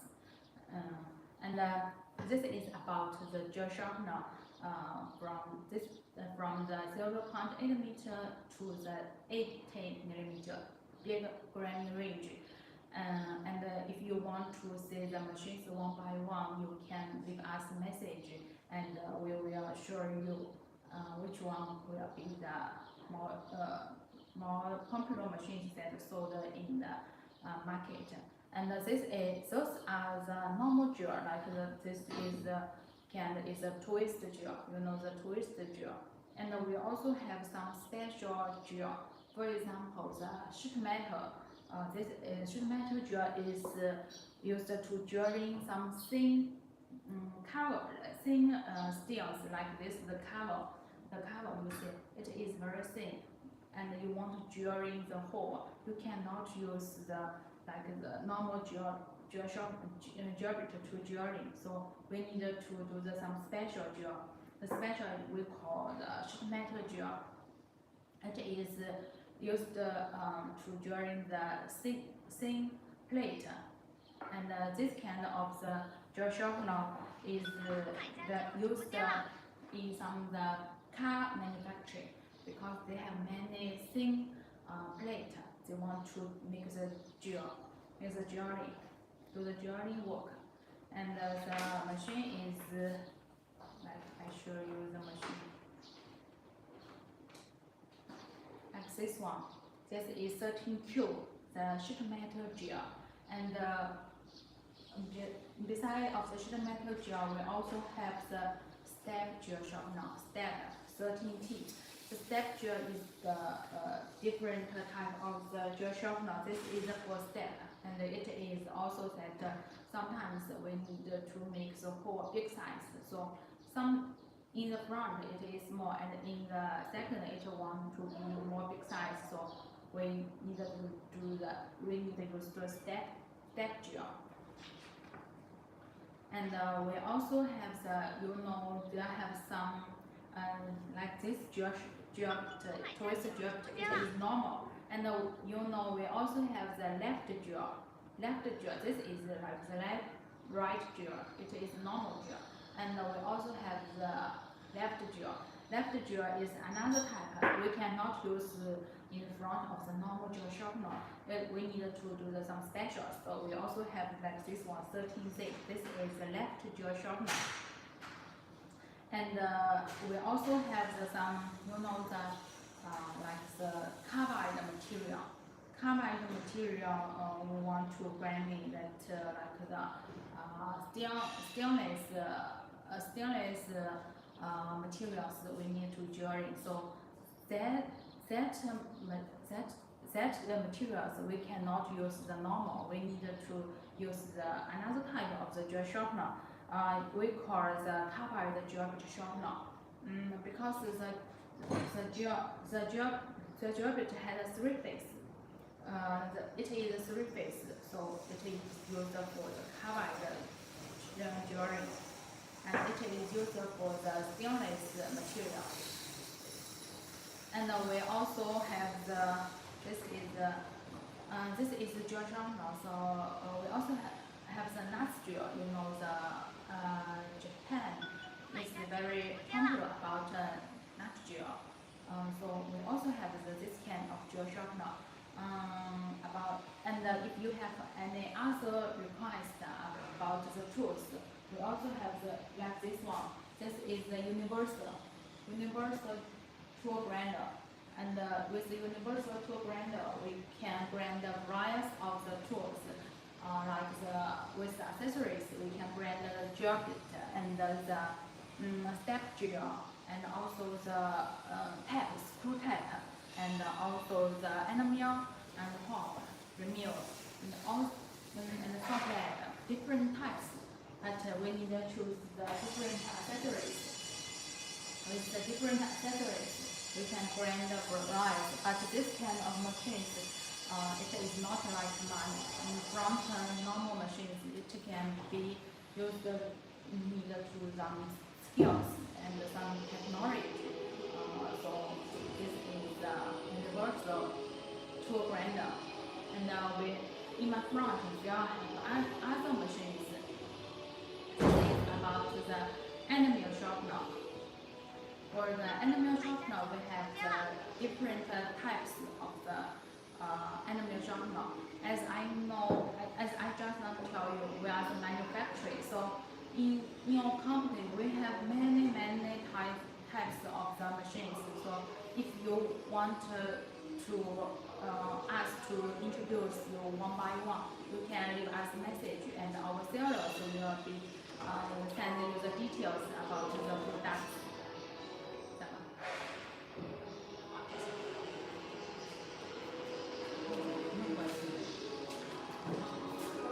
This is about the gel sharpener from the 0.8 meter to the 80 millimeter big grinding range. And if you want to see the machines one by one, you can leave us a message, and we will show you which one will be the more popular machines that sold in the market. And those are the normal drill, like this is is a twist drill, you know the twist drill. And we also have some special drill. For example, the sheet metal. This sheet metal drill is used to drilling some thin thin steels like this. The cover you see, it is very thin, and you want to drilling the hole. You cannot use the normal drill bit to drilling. So we need to do some special drill. The special we call the sheet metal drill. It is used to drilling the thin plate, and this kind of the drill sharpener is used in some of the car manufacturing because they have many thin plate. They want to make the drilling, do the drilling work, and the machine is like I show you the machine. Like this one. This is 13Q, the sheet metal drill. And beside of the sheet metal drill, we also have the step drill sharpener, step 13T. The step drill is the different type of the drill sharpener. This is for step, and it is also that sometimes we need to make the hole big size. So in the front it is small, and in the second it want to be more big size. So we need to use the step drill. And we also have they have some like this drill twist drill. It is normal, and we also have the left drill. This is like the right drill. It is normal drill, and we also have the left drill. Left drill is another type. We cannot use in front of the normal drill sharpener. We need to do some special. So we also have like this one, 13Z. This is the left drill sharpener. And we also have some, like the carbide material. Carbide material, we want to grinding that like the stainless materials we need to drilling. So that the materials we cannot use the normal. We need to use another type of the drill sharpener. We call the carbide drill bit sharpener. Because the drill bit has a 3-phase. It is a 3-phase, so it is used for the carbide drilling, and it is used for the stainless material. And we also have this is the drill sharpener. So we also have the nut drill. Japan is very popular about nut drill. So we also have this kind of drill sharpener. And if you have any other request about the tools, we also have like this one. This is the universal tool grinder. And with the universal tool grinder, we can grind the variety of the tools. With the accessories, we can grind the drill bit and the step drill, and also the screw tab, and also the end mill and pop, mill, and the top leg, different types. But we need to choose the different accessories. With the different accessories, we can grind the variety. But this kind of machines, it is not like front normal machines. It can be used need to some skills and some technology. So this is the universal tool grinder. And in my front, we have other machines. This is about the end mill sharpener. For the end mill sharpener, we have the different types of the end mill sharpener. As I just now tell you, we are the manufacturer. So in our company, we have many types of the machines. So if you want to us to introduce you one by one, you can leave us a message, and our sellers will be send you the details about the products.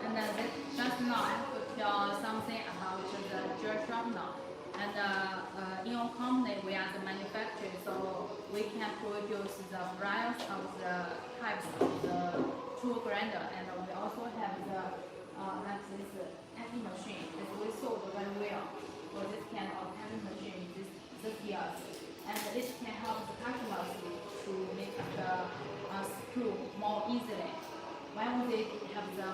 And just now I have to tell something about the gel sharpener. And in our company, we are the manufacturer, so we can produce the various of the types of the tool grinder, and we also have the like this tapping machine. We sold very well for this kind of tapping machine this year, and it can help the customers to make the screw more easily. When they have the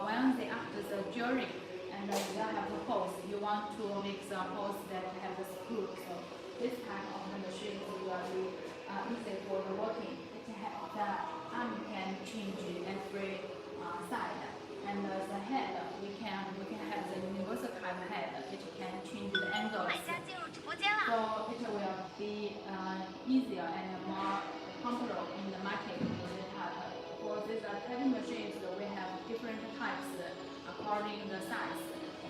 when they after the drilling, and you have the holes, you want to make the holes that have the screw. So this type of the machine will be easy for the working. It has the arm can change every side, and the head we can have the universal type head. It can change the angles. So it will be easier and more popular in the market. For these tapping machines, we have different types according the size.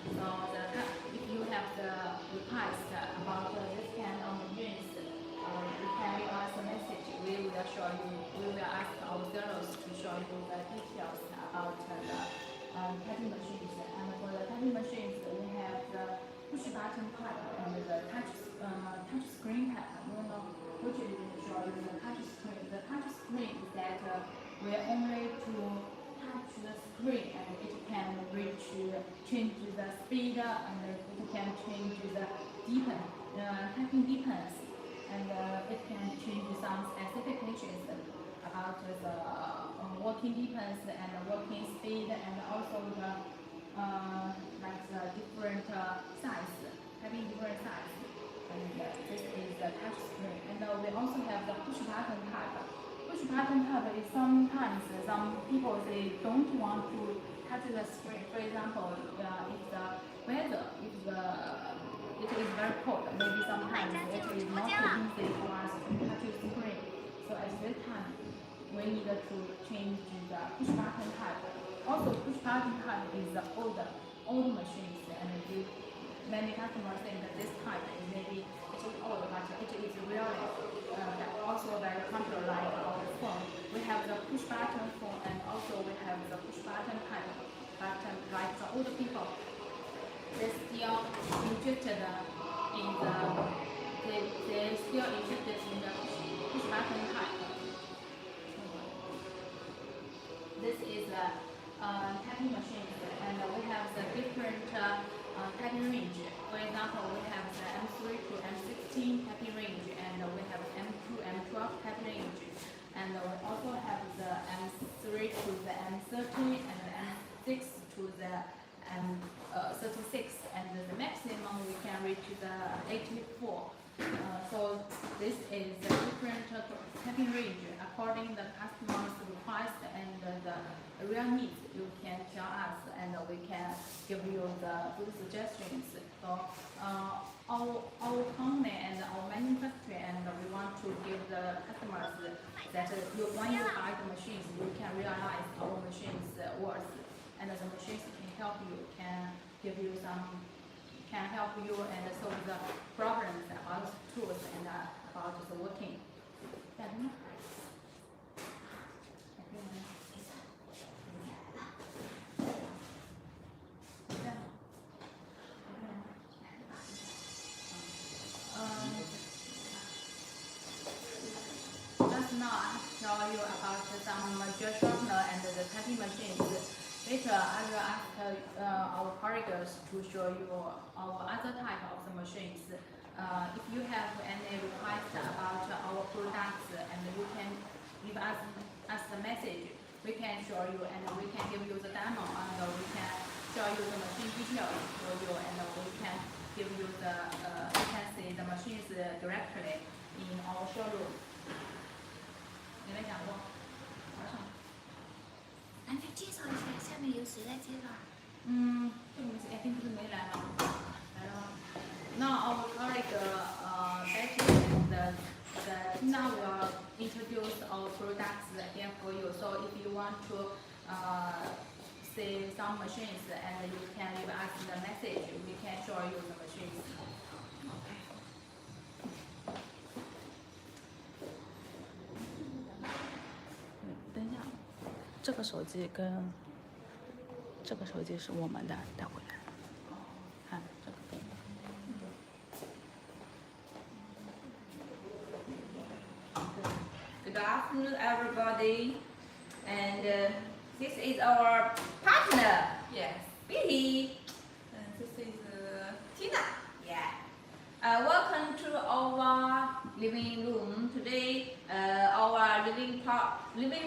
So if you have the request about this kind of machines, you can leave us a message. We will show you. We will ask our sellers to show you the details about the tapping machines. And for the tapping machines, we have the push button type and the touch screen type. You know which is show you the touch screen. The touch screen is that we only to touch the screen, and it can change the speed, and it can change the typing depends, and it can change some specifications about the working depends and working speed, and also the like the different size, having different size. And this is the touch screen, and we also have the push button type. Push button type is sometimes some people they don't want to touch the screen. For example, if the weather, it is very cold, maybe sometimes it is not easy for us to touch the screen. So at this time, we need to change the push button type. Also, push button type is the old machines, and many customers think that this type is maybe it is old, but it is really also very popular like our phone. We have the push button phone, and also we have the push button type button like the older people. They still interested in the push button type. This is a tapping machine, and we have the different tapping range. For example, we have the M3 to M16 tapping range, and we have M2, M12 tapping range, and we also have the M3 to the M30, and the M6 to the M36, and the maximum we can reach the 84. So this is the different tapping range according the customer's request and the real needs. You can tell us, and we can give you the good suggestions. So our company and our manufacturer, and we want to give the customers that when you buy the machines, you can realize our machines worth, and the machines can help you, can give you some. Can help you and solve the problems about the tools and about the working. Just now I have to tell you about some gel sharpener and the tapping machines. Later, I will ask our colleagues to show you our other type of the machines. If you have any request about our products, and you can give us the message, we can show you, and we can give you the demo, and we can show you the machine details for you, and we can give you you can see the machines directly in our showroom. 你没讲过？ 咱再介绍一下，下面由谁来介绍？这个I think是没来了，来了。Now our colleague Betty and the Tina will introduce our products here for you. So if you want to see some machines and you can leave us the message, we can show you the machines. 等一下，这个手机跟这个手机是我们的，带回来。看这个。 Good afternoon, everybody. And this is our partner. Yes, Billy. And this is Tina. Yeah. Welcome to our living room. Today, our living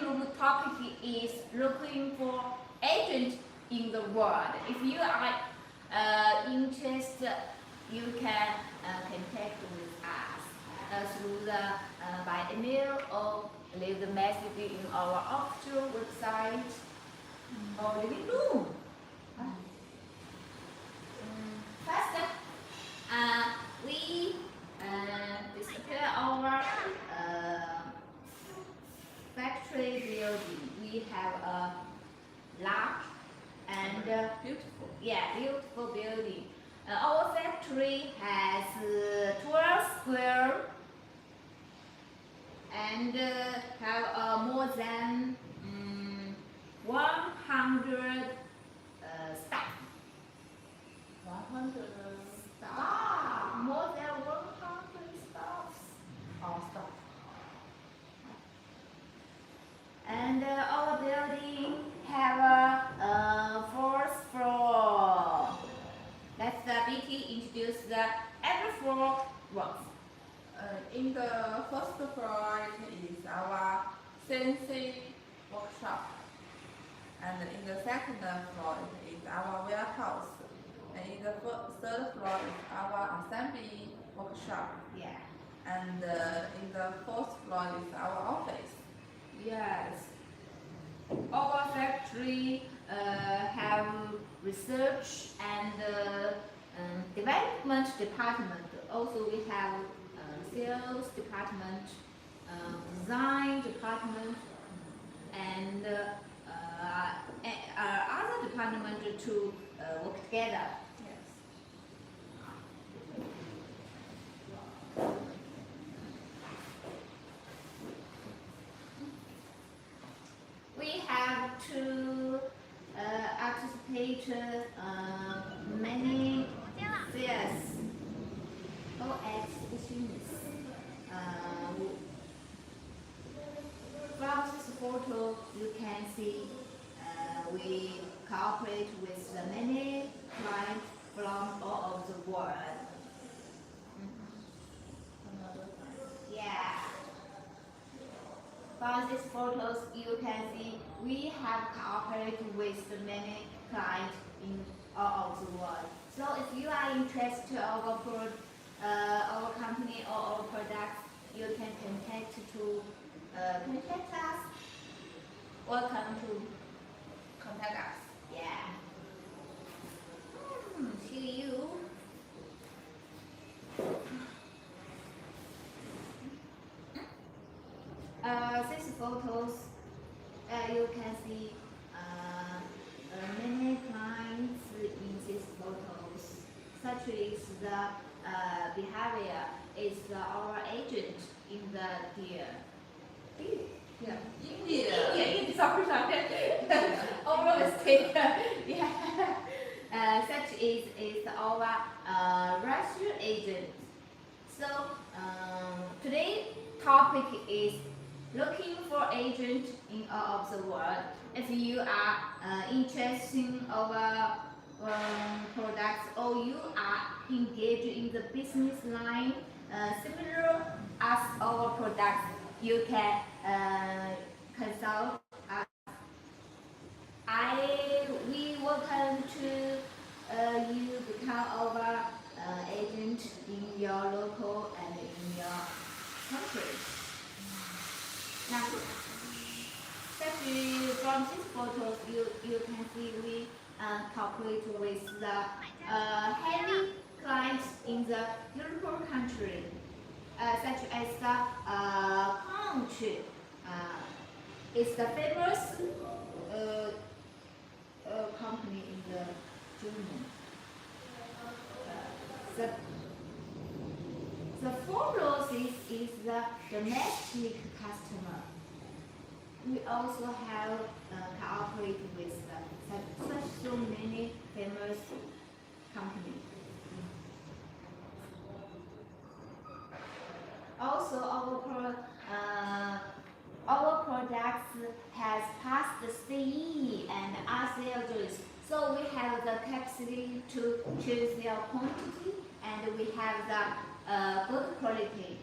room topic is looking for agent in the world. If you are interested, you can contact with us through the by email or leave the message in our official website or living room. First, we display our factory building. We have a large and beautiful building. Our factory has 12 square and have more than 100 staff. 100 staff. More than 100 staffs. Staff. And our building have a fourth floor. Let's Vicky introduce the every floor works. In the first floor it is our CNC workshop, and in the second floor it is our warehouse, and in the third floor is our assembly workshop. Yeah. And in the fourth floor is our office. Yes. Our factory have research and development department. Also we have sales department, design department, and other department to work together. Yes. We have to anticipate many sales or exhibitions. From this photo, you can see we cooperate with many clients from all over the world. Yeah. From these photos, you can see we have cooperated with many clients in all over the world. So if you are interested in our company or our products, you can contact us. Welcome to contact us. Yeah. See you. These photos, you can see many clients in these photos. Such is the behavior is our agent in the deal. Yeah. India. India, sorry. Overall mistake. Yeah. Such is our Russian agent. So today's topic is looking for agent in all of the world. If you are interested in our products or you are engaged in the business line similar as our products, you can consult us. We welcome to you become our agent in your local and in your country. Now, especially from these photos, you can see we cooperate with the heavy clients in the European country. such as the country. It's the famous company in the Germany. The fourth is the domestic customer. We also have cooperated with so many famous companies. Also, our products has passed the CE and RCLs, so we have the capacity to choose their quantity, and we have the good quality.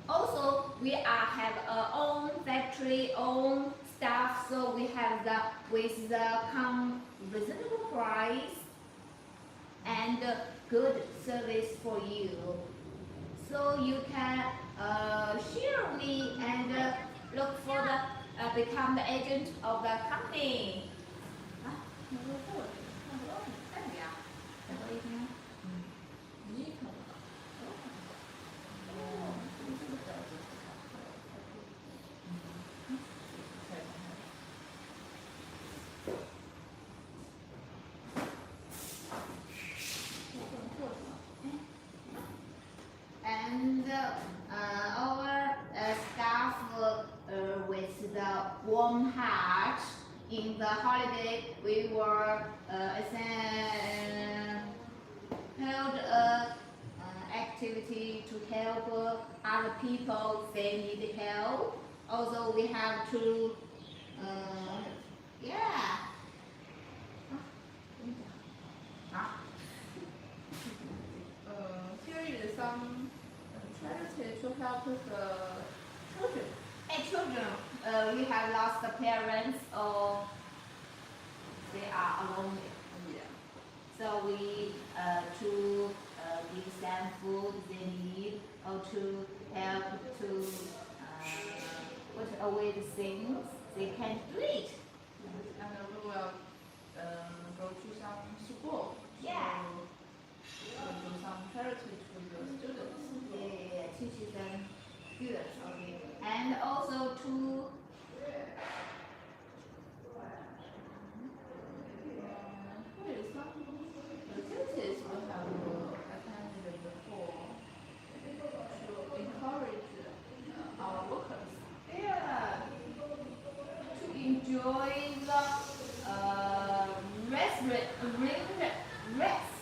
Also, we have our own factory, own staff, so we have with the reasonable price and good service for you. So you can share me and look for become the agent of the company. 'With the warm heart, in the holiday we were held activity to help other people if they need help. Also, we have to Here is some charity to help the children. Children, we have lost the parents or they are alone. Yeah. So we to give them food they need, or to help to put away the things they can't do it. And we will go to some school. Yeah. To do some charity to the students. Yeah, teach them good. Okay. And also to Here is some activities we have attended before to encourage our workers. yeah, to enjoy the rest.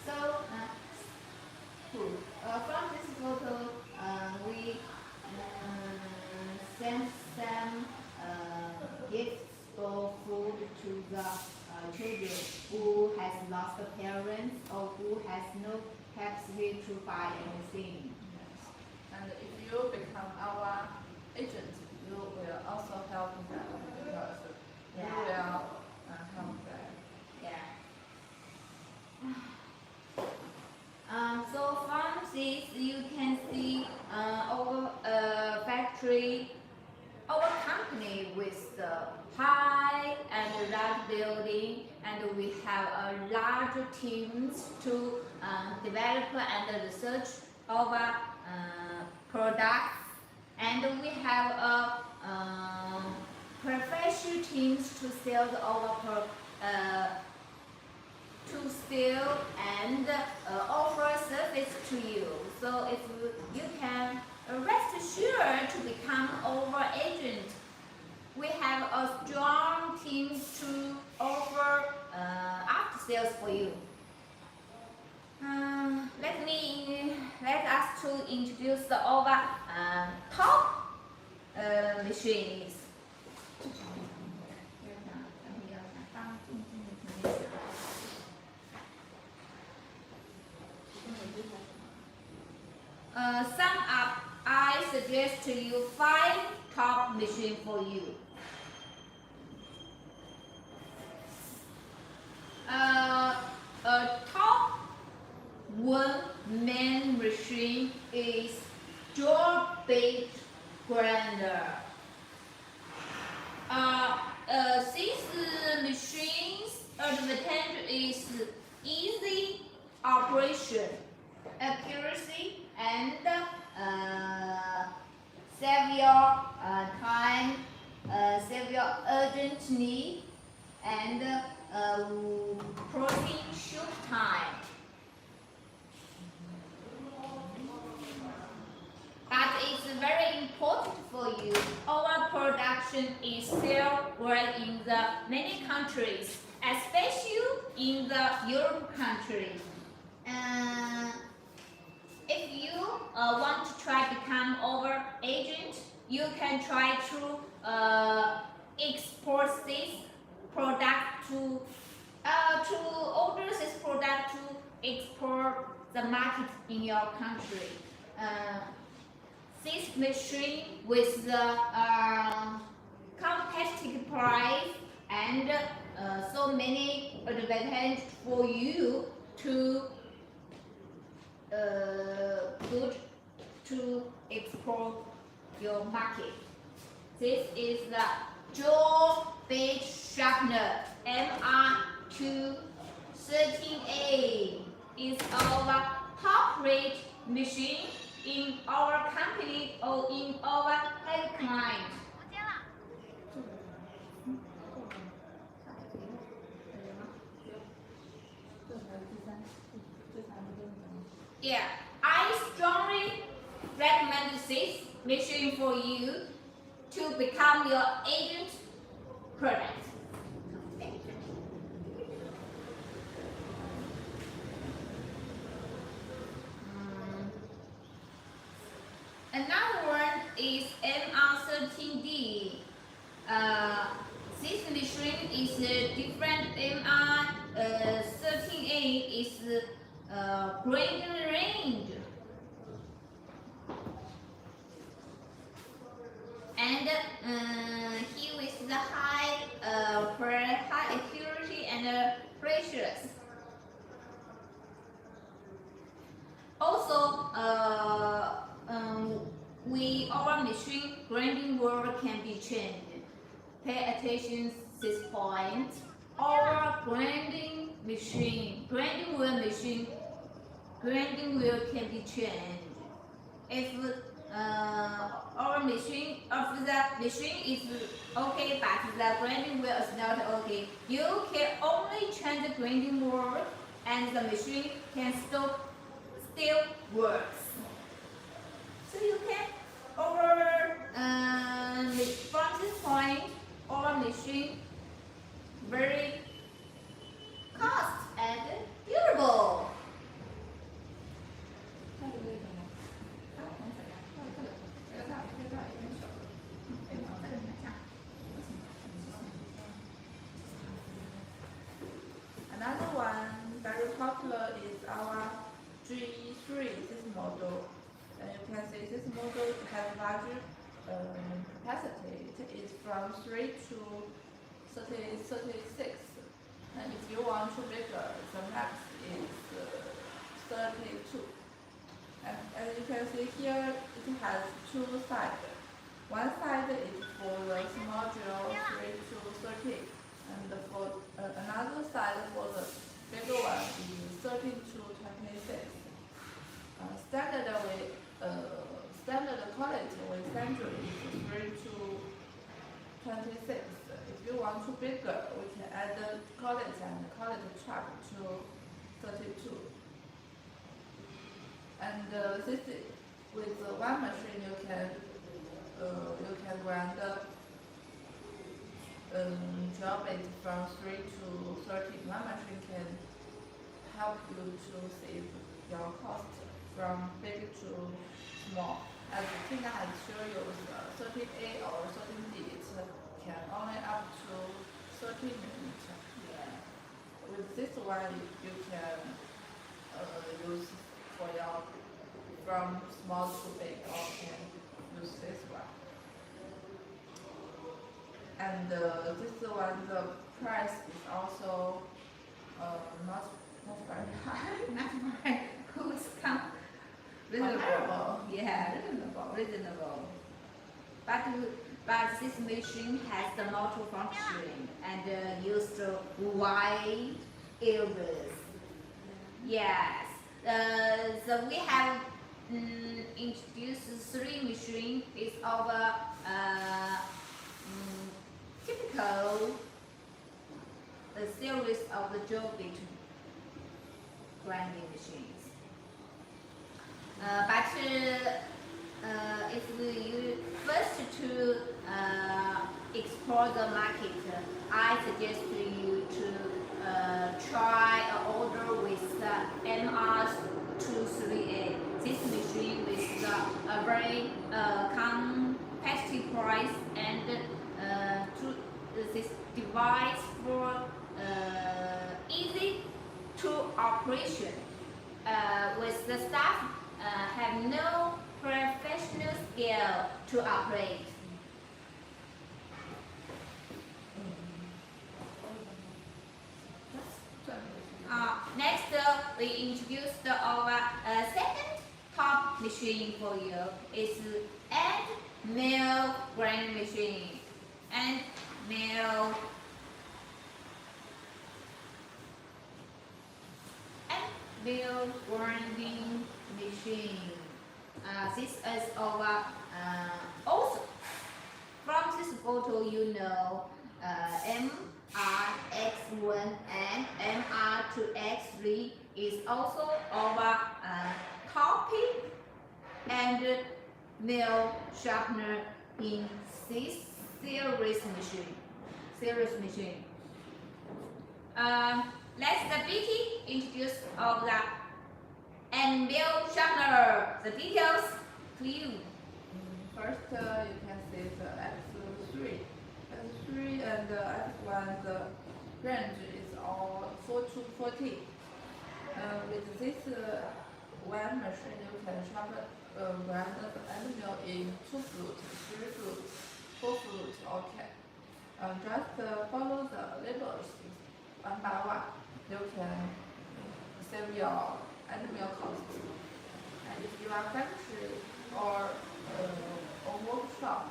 So from this photo, we sent some gifts or food to the children who has lost a parents or who has no capacity to buy anything. Yes. And if you become our agent, you will also help them because you will help them. Yeah. So from this, you can see our factory, our company with the high and large building, and we have a large teams to develop and research our products, and we have a professional teams to sell our and offer service to you. So if you can rest assured to become our agent. We have a strong team to offer after sales for you. Let us to introduce our top machines. Sum up, I suggest to you 5 top machines for you. Top 1 main machine is jaw bait grinder. This machine's advantage is easy operation, accuracy, fulfill your urgent need and protein shoot time. But it's very important for you. Our production is still world in the many countries, especially in the Europe countries. If you want to try become our agent, you can try to export this product to order this product to export the market in your country. This machine with the competitive price and so many advantages for you to good to export your market. This is the jaw bait sharpener MR213A. It's our top rate machine in our company or in our head client. Yeah, I strongly recommend this machine for you to become your agent product. Another one is MR13D. This machine is different. MR13A is greater range and here with the high accuracy and precious. Also, our machine grinding wheel can be changed. Pay attention this point. Our grinding wheel can be changed. If the machine is okay, but the grinding wheel is not okay, you can only change the grinding wheel and the machine can still works. So you can from this point, our machine very cost and durable. Another one very popular is our G3, this model. And you can see this model has larger capacity. It is from 3 to 36. And if you want to bigger, the max is 32. And as you can see here, it has two sides. One side is for the small drill 3 to 13, and for another side for the bigger one is 13 to 26. Standard quality with standard is 3 to 26. If you want to bigger, we can add the quality and quality track to 32. And this is, with one machine you can run the drill bit from 3 to 13. One machine can help you to save your cost from big to small. As Tina has shown you, 13A or 13D, it can only up to 13 minutes. Yeah. With this one, you can use for your from small to big, or can use this one. And this one, the price is also not very high. Not very good. Reasonable. Yeah, reasonable. But this machine has the multi-function and used wide areas. Yes. So we have introduced 3 machines. It's over called the series of the jaw bit grinding machines. If you first to explore the market, I suggest you to try an order with the MR23A. This machine with a very competitive price and this device for easy to operation. With the staff have no professional skill to operate. Next, we introduced our second top machine for you. It's end mill grinding machine. End mill grinding machine. This is our also from this photo you know MRX1 and MR2X3 is also our copy and mill sharpener in this series machine. Let's the BT introduce of the and mill sharpener. The details clue. First, you can see the X3. X3 and X1, the range is all 4 to 40. With this one machine, you can sharpen grind the end mill in 2 flutes, 3 flutes, 4 flutes, okay. Just follow the labels one by one. You can save your end mill costs. And if you are factory or workshop,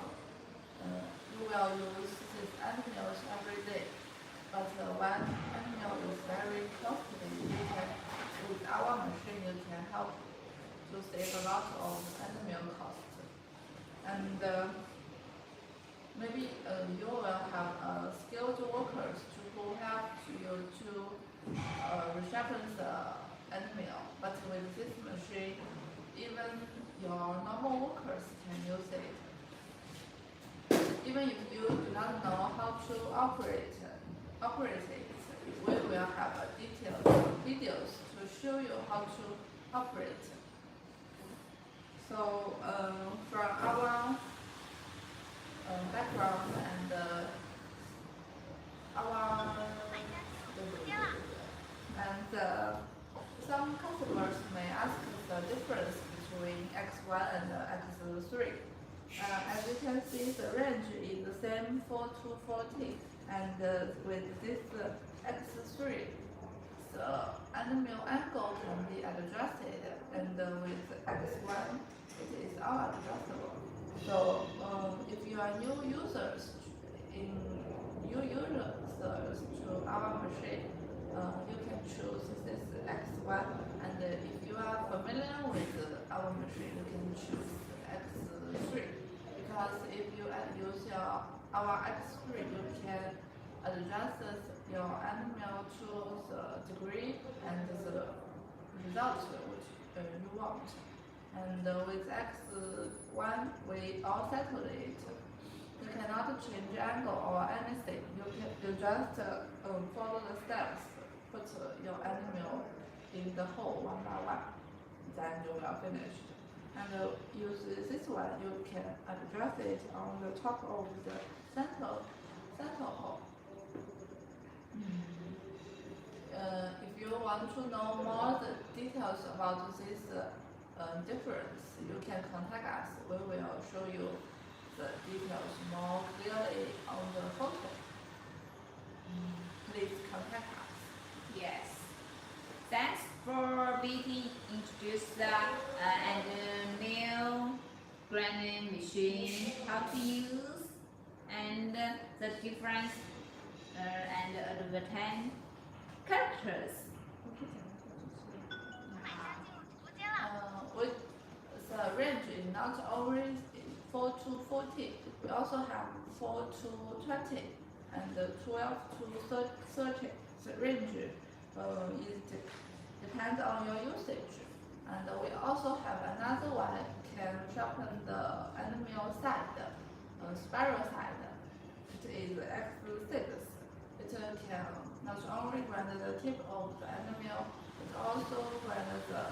you will use these end mills every day. But when end mill is very costly, you can, with our machine, you can help to save a lot of end mill costs. And maybe you will have skilled workers who help you to resharpen the end mill. But with this machine, even your normal workers can use it. Even if you do not know how to operate it, we will have a detailed videos to show you how to operate. So from our background and some customers may ask the difference between X1 and X3. As you can see, the range is the same 4 to 40, and with this X3, the end mill angle can be adjusted, and with X1, it is unadjustable. So if you are new users to our machine, you can choose this X1, and if you are familiar with our machine, you can choose X3. Because if you use our X3, you can adjust your end mill to the degree and the result which you want. And with X1, we all settled it. You cannot change angle or anything. You just follow the steps, put your end mill in the hole one by one. Then you will finish. And use this one, you can adjust it on the top of the center hole. If you want to know more the details about this difference, you can contact us. We will show you the details more clearly on the photo. Please contact us. Yes. Thanks for BT introduce the and mill grinding machine, how to use, and the difference and the 10 characters. With the range is not always 4 to 40. We also have 4 to 20. and 12 to 30 range. It depends on your usage. And we also have another one can sharpen the enamel side, spiral side. It is X6. It can not only grind the tip of the enamel, but also grind the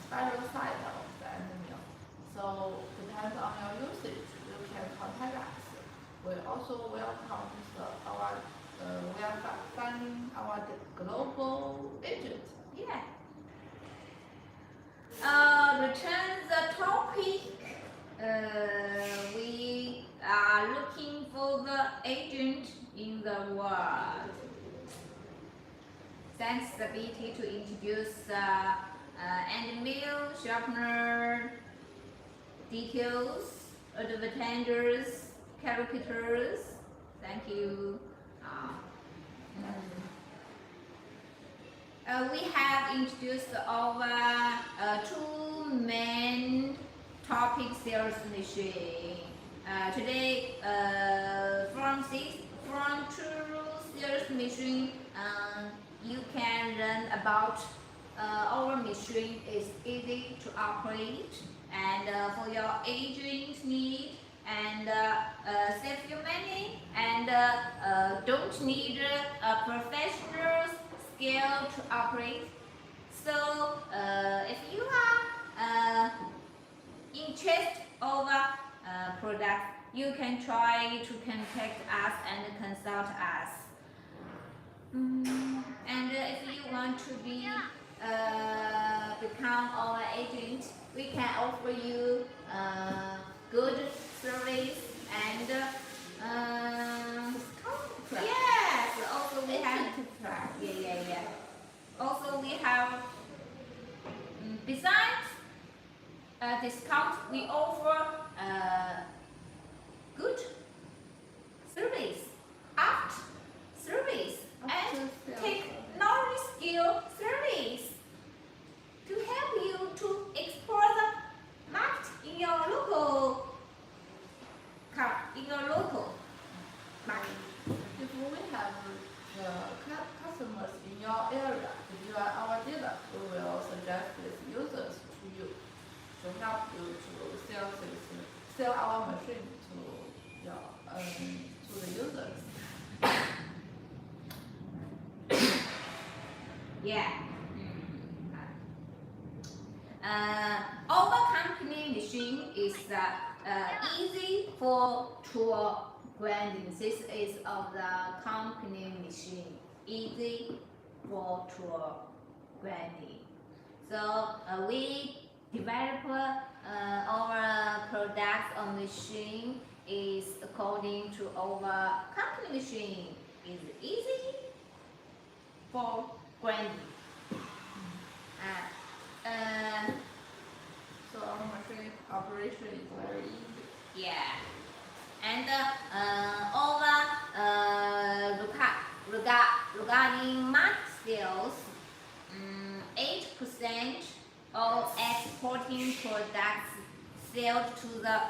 spiral side of the enamel. So depends on your usage, you can contact us. We also welcome we are finding our global agent. Yeah. Return the topic. We are looking for the agent in the world. Thanks the ability to introduce end mill, sharpener, details, advertisers, caricatures. Thank you. We have introduced our two main topic sales machine. Today, from two sales machine, you can learn about our machine is easy to operate and for your agent need and save you money and don't need a professional skill to operate. So if you are interested over product, you can try to contact us and consult us. And if you want to become our agent, we can offer you good service and yes. Also we have Also we have besides discount, we offer good service, after service, and technology skill service to help you to explore the market in your local market. If we have the customers in your area, if you are our dealer, we will suggest these users to you to help you to sell our machine to the users. Yeah. Our company machine is easy for tour branding. This is of the company machine, easy for tour branding. So we develop our products or machine is according to our company machine is easy for branding. So our machine operation is very easy. Yeah, and regarding market sales, 8% of exporting products sold to the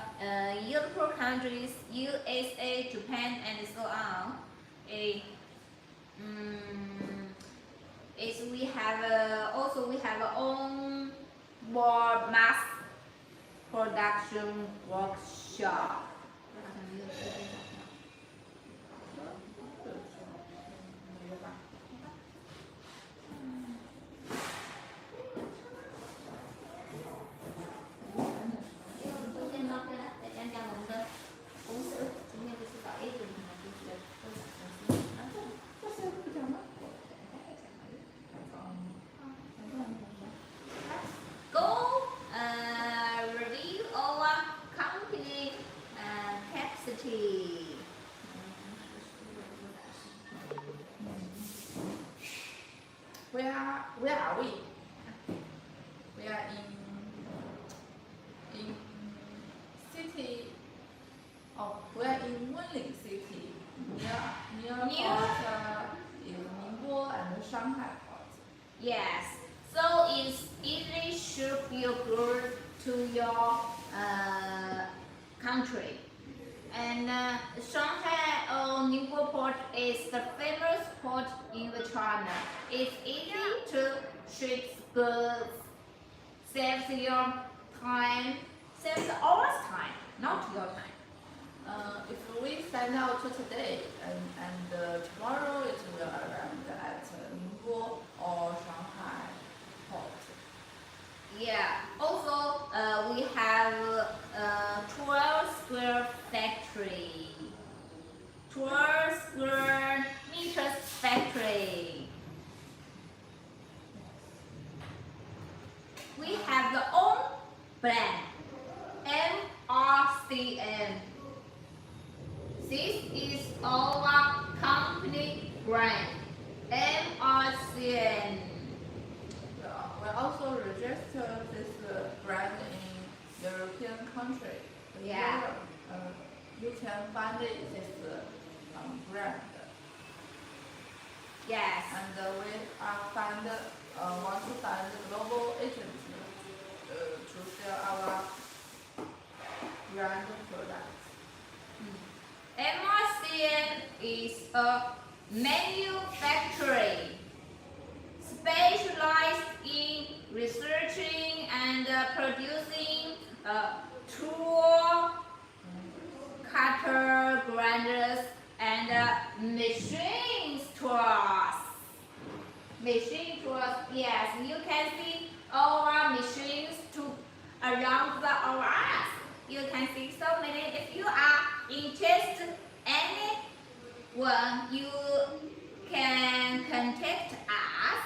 European countries, USA, Japan, and so on. We have our own world mass production workshop. Go review our company port is the famous port in the China. It's easy to ship goods, saves your time, saves our time, not your time. If we send out today and tomorrow it will arrive at Ningbo or Shanghai port. Yeah. Also, we have 12 square factory. 12 square meters factory. We have the own brand, MRCM. This is our company brand, MRCM. We also register this brand in European country. In Yeah. Europe, you can find this brand. Yes. And we want to find global agents to sell our brand products. MRCM is a manufacturing specialized in researching and producing tool, cutter, grinders, and machines tools. Machine tools, yes, you can see our machines around our eyes. You can see so many. If you are interested anyone, you can contact us.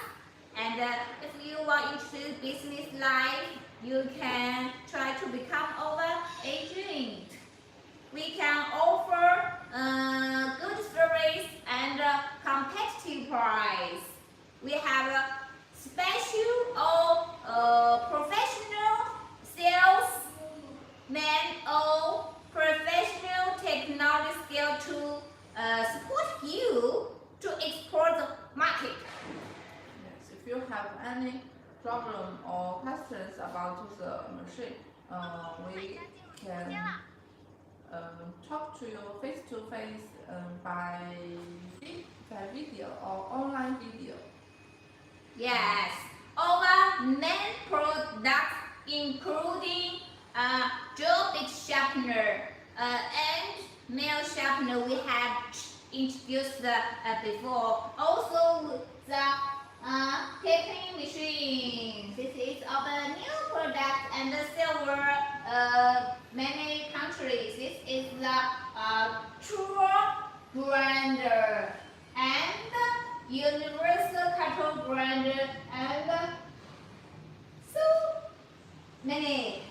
And if you are interested in business life, you can try to become our agent. We can offer good service and competitive price. We have a special or professional salesman or professional technology skill to support you to explore the market. Yes, if you have any problem or questions about the machine, we can talk to you face to face by video or online video. Yes, our main products including Jobbik sharpener and nail sharpener we have introduced before. Also the taping machine. This is our new product and silver many countries. This is the tool grinder and universal cattle grinder and so many.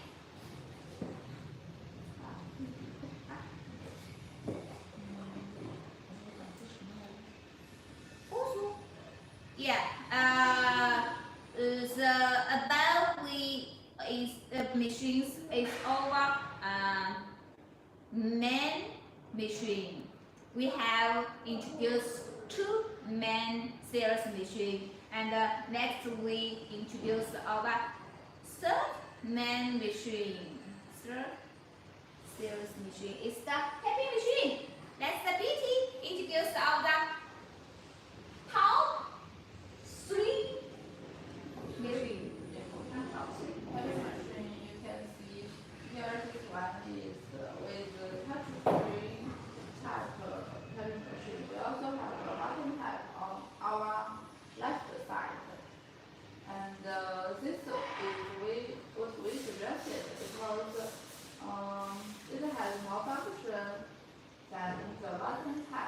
Also, yeah, the above machines is our main machine. We have introduced two main sales machine, and next we introduce our third main machine. Third sales machine is the tapping machine. That's the beauty. Introduce all the top three machine. Tapping machine, you can see here this one is with touch screen type tapping machine. We also have a button type on our left side. And this is what we suggested because it has more function than the button type.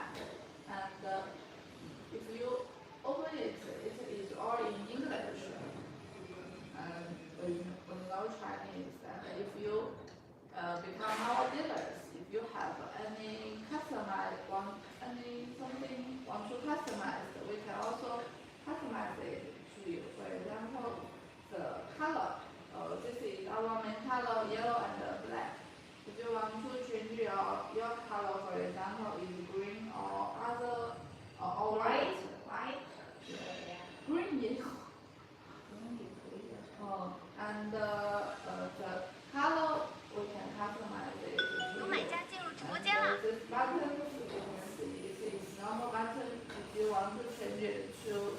want to change it to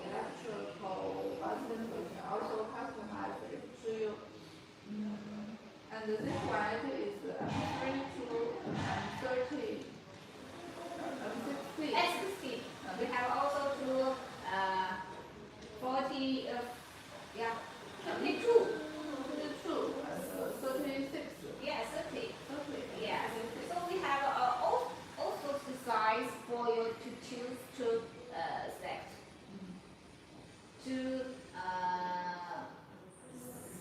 electrical button, we can also customize it to you. And this one is 3 to 30, 60. And 60. We have also to 40, yeah, 52. 22 and 36. Yeah, 30. 30. Yeah. So we have all sorts of size for you to choose to select. To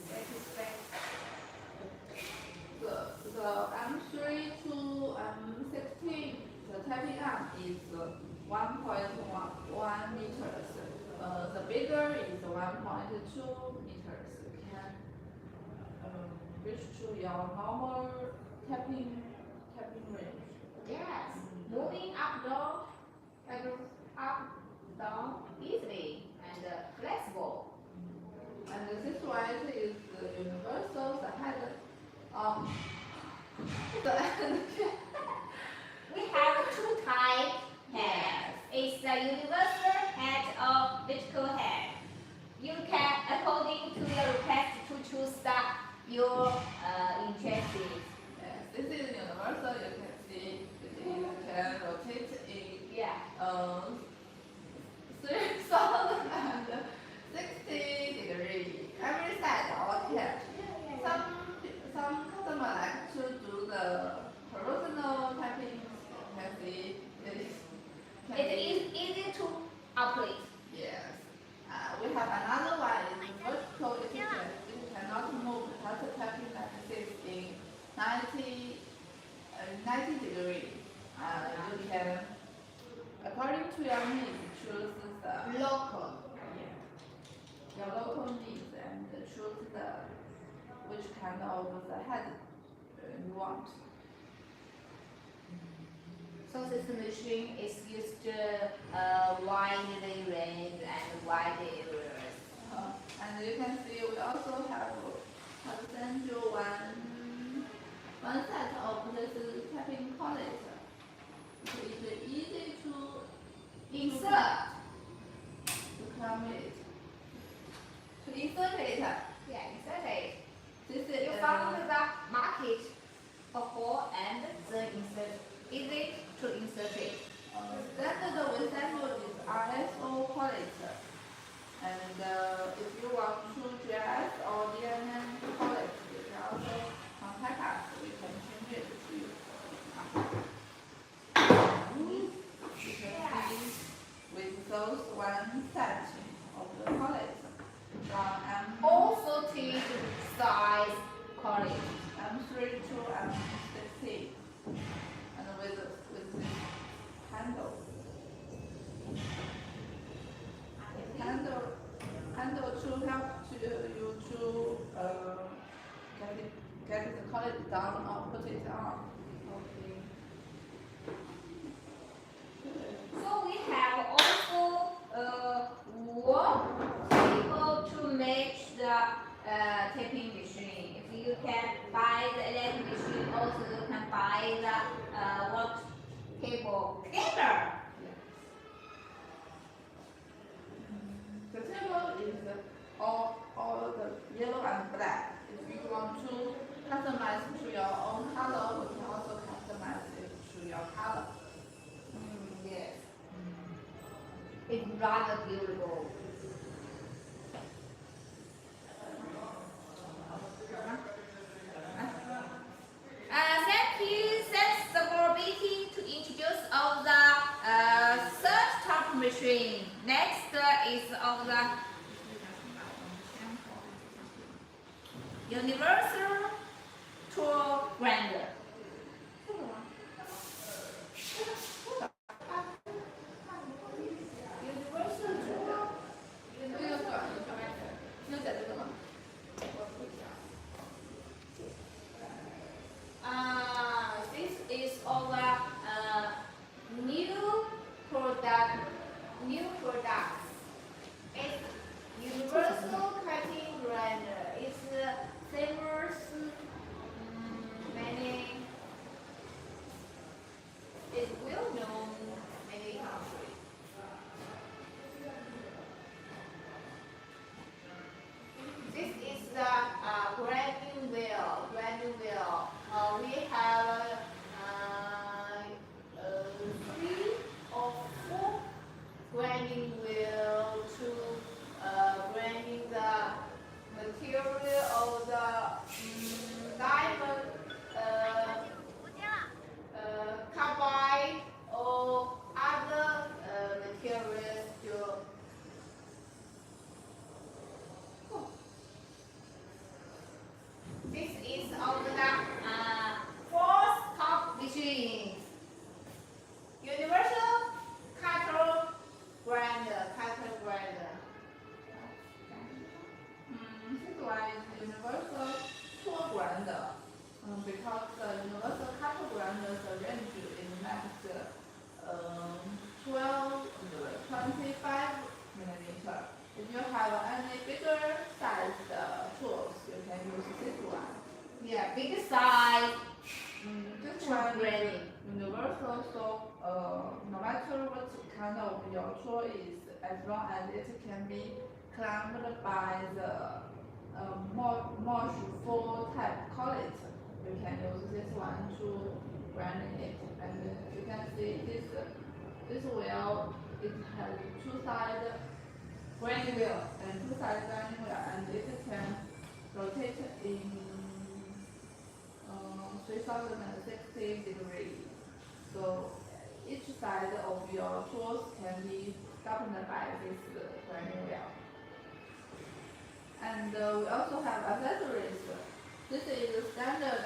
satisfy. The M3 to M16, the typing arm is 1.1 meters. The bigger is 1.2 meters. Can reach to your normal tapping range. Yes. Moving up, down easily and flexible. And this one is the universal, the head of the We have two types heads. It's the universal head or vertical head. You can, according to your request, to choose that your interest is. Yes, this is universal. You can see it can rotate in Yeah. 360 degrees. Every side okay. Some customer like to do the personal typing. You can see it can It be- is easy to operate. Yes. We have another one is vertical efficient. It cannot move without tapping like this in 90 degrees. You can, according to your needs, choose the Local. your local needs and choose which kind of the head you want. So this machine is used widely range and wide areas. And you can see we also have send you one set of this tapping collet. It is easy to Insert. climb it. To insert it, Yeah, insert it. this is You found the market a hole and then insert. Easy to insert it. standard we sample is RSO collet. And if you want to GS or DNN collet, you can also contact us. We can change it to you. You can see with those one set of the collet from All sorted size quality. M3 to M16, and with this handle. Handle to help to you to get the collet down or put it on. Okay. So we have also wood able to match the taping machine. If you can buy the electric machine, also you can buy the work table together. The table is all the yellow and black. If you want to customize to your own color, we can also customize it to your color. Yes. It's rather beautiful. Thanks for ability to introduce all the search type machine. Next is of the universal tool grinder. Universal tool. 这个短的上面就在这个吗？ This is our new products. It's universal cutting grinder. It's savers many big size. This True one is branding. universal, so no matter what kind of your tool is, as long as it can be climbed by the mosh 4 type collet, you can use this one to brand it. And you can see this wheel, it has two sides grinding wheel and two sides grinding wheel, and it can rotate in 360 degrees. So each side of your tools can be sharpened by this grinding wheel. And we also have accessories. This is standard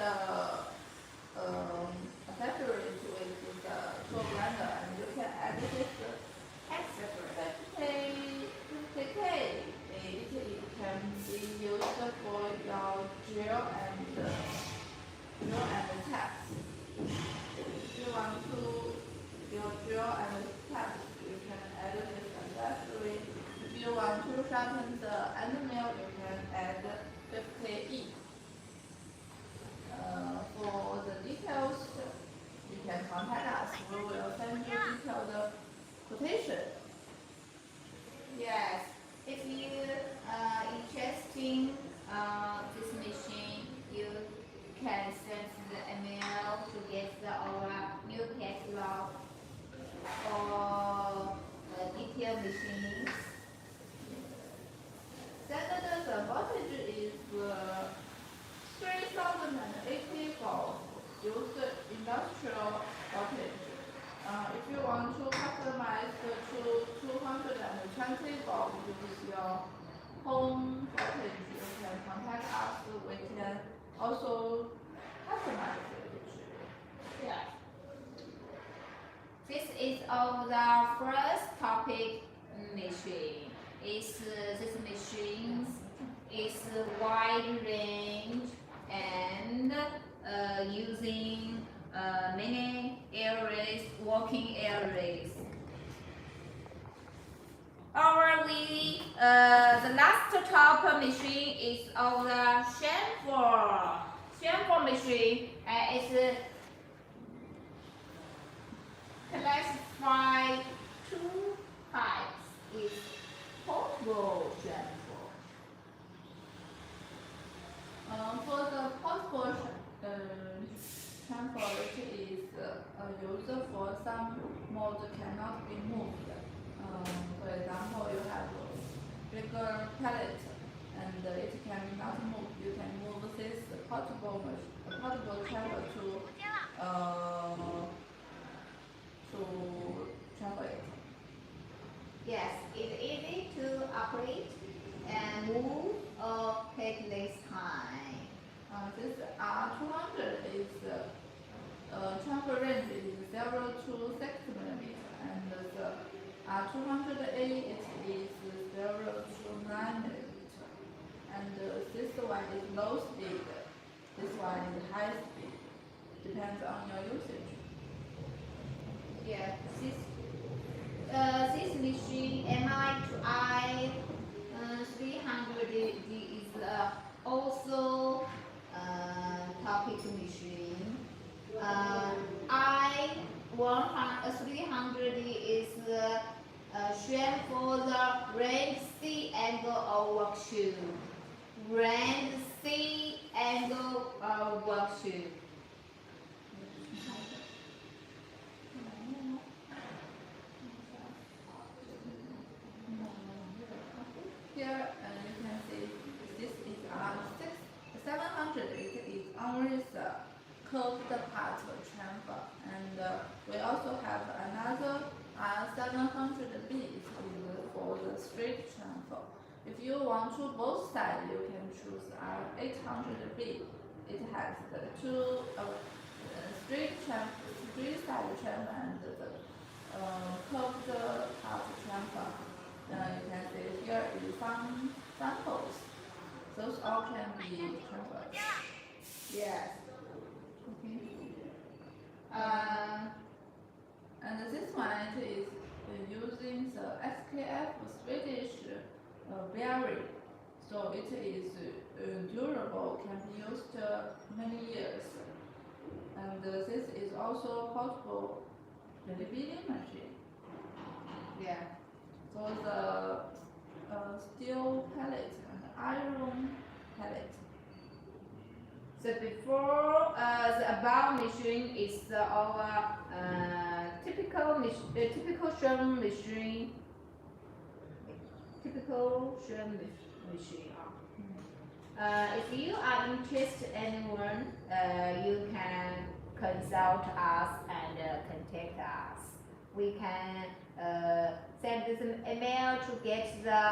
accessories with the tool grinder, and you can add this Accessory. 50K. It can be used for your drill and taps. If you want to your drill and taps, you can add this accessory. If you want to sharpen the end mill, you can add 50E. For the details, you can contact us. We will send you detailed quotation. Yes. If you interested in this machine, you can send the email to get our new catalog or detailed machines. Standard voltage is 3080 for used industrial voltage. If you want to customize to 220 volts with your home voltage, you can contact us. We can also customize it. Yeah. This is our first topic machine. This machine is wide range and using many areas, working areas. The last top machine is our chamfer. Chamfer machine is classified two types. Is portable chamfer. For the portable chamfer, it is used for some mold cannot be moved. For example, you have a bigger pallet and it cannot move. You can move this portable chamfer to chamfer it. Yes, it's easy to operate and move or take less time. This R200 is chamfer range is 0 to 6 millimeter, and the R200A it is 0 to 9 millimeter, and this one is low speed, this one is high speed, depends on your usage. Yeah, this machine MI2I 300 is also topic machine. I300 is strength for the range C angle of work shoe. Range C angle of work shoe. Here you can see this is R700. It is only the curved part chamfer, and we also have another R700B. It is for the straight chamfer. If you want to both sides, you can choose R800B. It has the two straight side chamfer and the curved part chamfer. You can see here is some samples. Those all can be chamfered. Yes. And this one it is using the SKF Swedish bearing. So it is durable, can be used many years. And this is also portable television machine. Yeah. For the steel pellet and iron pellet. So before the above machine is our typical sewing machine. Typical sewing machine. If you are interested anyone, you can consult us and contact us. We can send this email to get the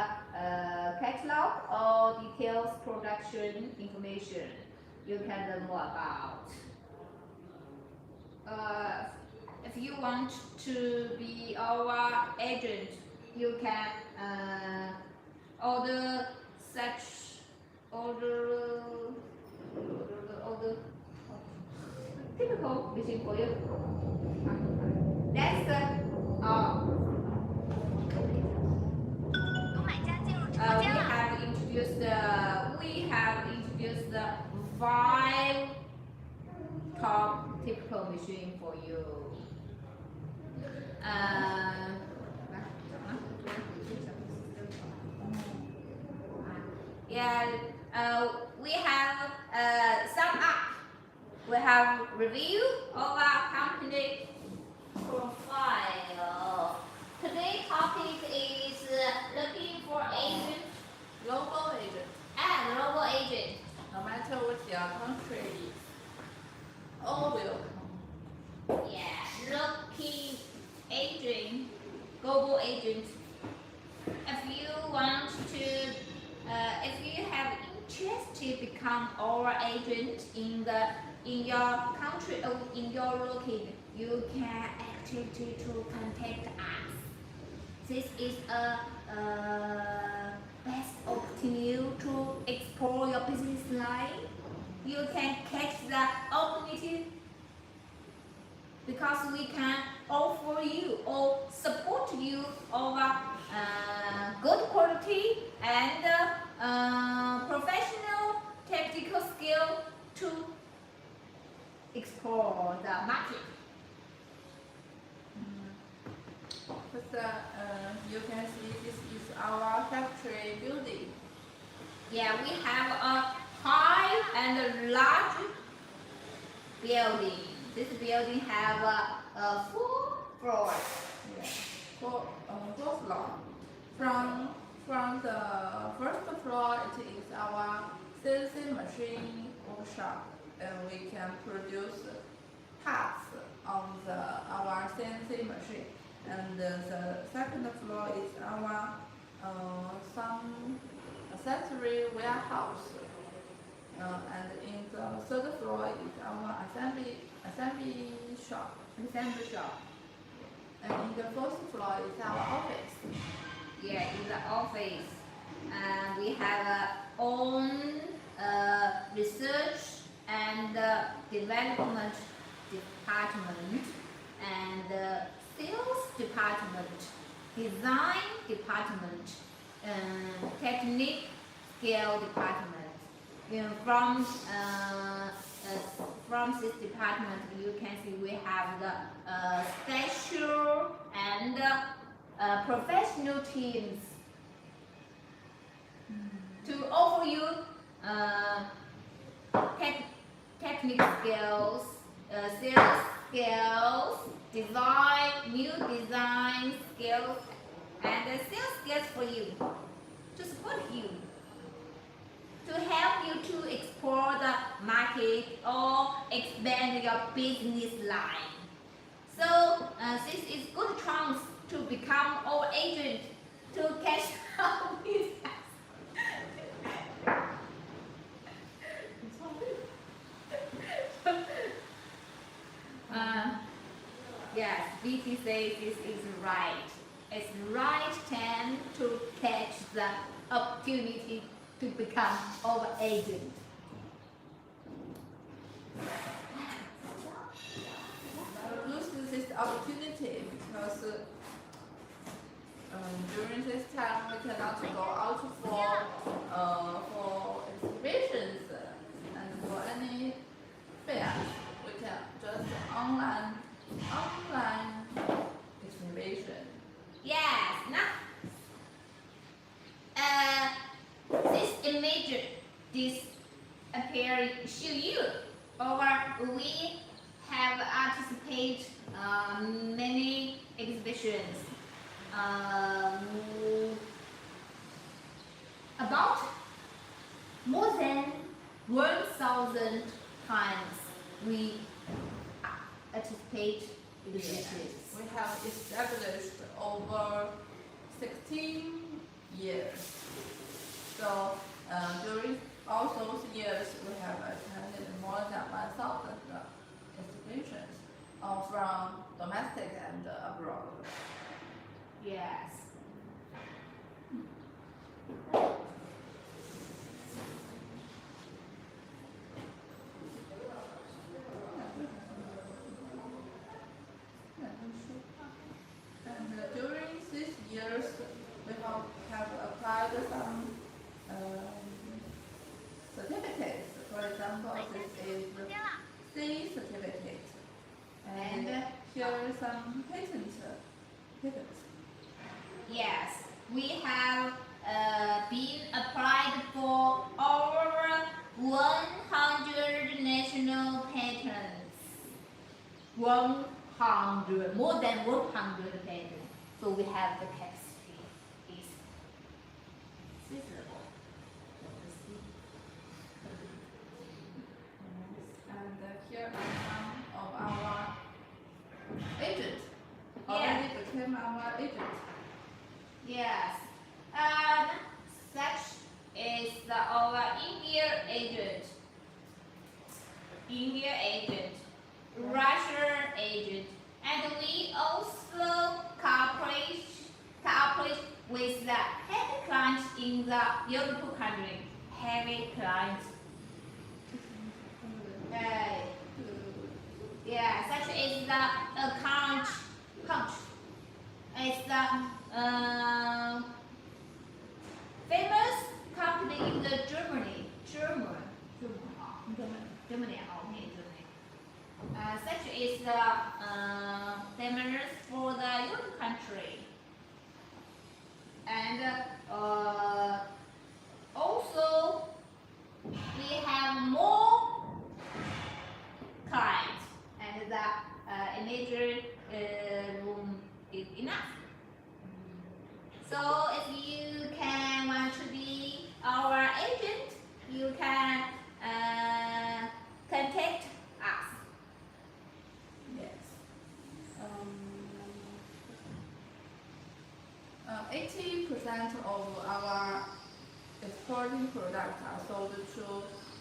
catalog or details production information you can learn more about. If you want to be our agent, you can order typical machine for you. Next, we have introduced the 5 top typical machine for you. We have sum up. We have review of our company profile. Today's topic is looking for agent, Global agent. and global agent. No matter what your country is, all will come. Yeah, looking agent, global agent. If you want to, if you have interest to become our agent in your country or in your location, you can actively to contact us. This is a best opportunity to explore your business line. You can catch the opportunity because we can offer you or support you over good quality and professional technical skill to explore the market. You can see this is our factory building. Yeah, we have a high and large building. This building have 4 floors. Yeah. Fourth floor. From the first floor, it is our CNC machine workshop, and we can produce parts on our CNC machine. And the second floor is our some accessory warehouse. And in the third floor is our assembly shop. And in the fourth floor is our office. Yeah, in the office, we have our own research and development department, and sales department, design department, technique skill department. From this department, you can see we have the special and professional teams to offer you technique skills, sales skills, new design skills, and sales skills for you, to support you, to help you to explore the market or expand your business line. So this is good chance to become our agent to catch our business. Yes, BT says this is right. It's right time to catch the opportunity to become our agent. Lose this opportunity because during this time we cannot go out for exhibitions and for any fairs, we can just online exhibition. Yes. Now, this image show you, or we have participated many exhibitions. About more than 1,000 times we participate in exhibitions. We have established over 16 years. So during all those years, we have attended more than 1,000 exhibitions, from domestic and abroad. Yes. And during these years, we have applied some certificates. For example, this is the C certificate. And here are some patents. Yes, we have been applied for over 100 national patents. 100, more than 100 patents. So we have the capacity is feasible. And here are some of our agents. Already became our agent. Yes, such is our India agent, Russia agent, and we also cooperate with the heavy clients in the European country. Heavy clients. Yeah, such is the country. It's the famous company in the Germany. Such is the famous for the European country. And also we have more clients, and the imagery room is enough. So if you can want to be our agent, you can contact us. Yes. 80% of our exporting products are sold to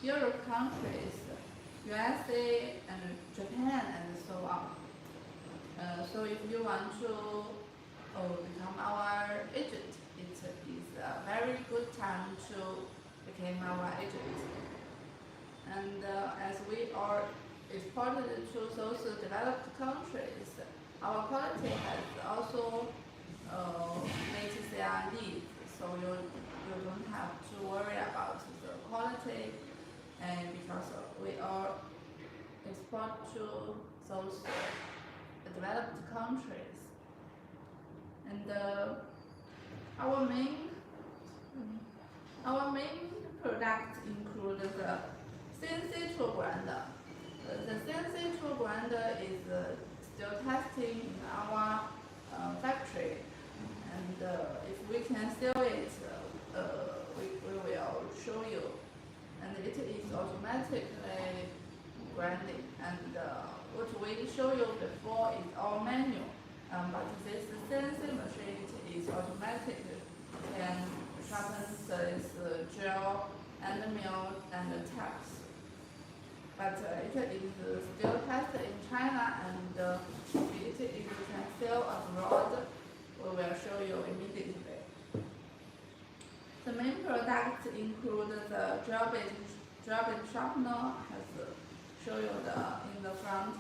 Europe countries, USA and Japan and so on. So if you want to become our agent, it is a very good time to become our agent. And as we are exported to those developed countries, our quality has also met their needs. So you don't have to worry about the quality, and because we are export to those developed countries. And our main products include the CNC tool grinder. The CNC tool grinder is still testing in our factory, and if we can sell it, we will show you. And it is automatically grinding, and what we show you before is all manual. But this CNC machine is automatic, can sharpen this gel and mill and taps. But it is still tested in China, and if it can sell abroad, we will show you immediately. The main products include the gel bit sharpener, as show you in the front,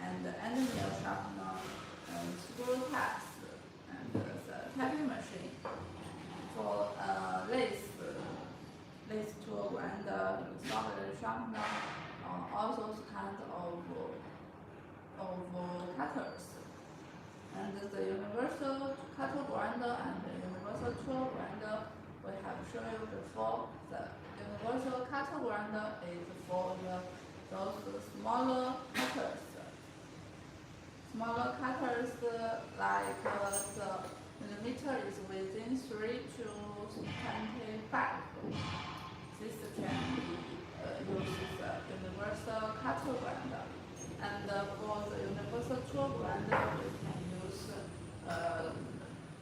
and the end mill sharpener, and screw tabs, and the tapping machine for lace show you before, the universal cutter grinder is for those smaller cutters. Smaller cutters like the millimeter is within 3 to 25. This can be used universal cutter grinder. And for the universal tool grinder, we can use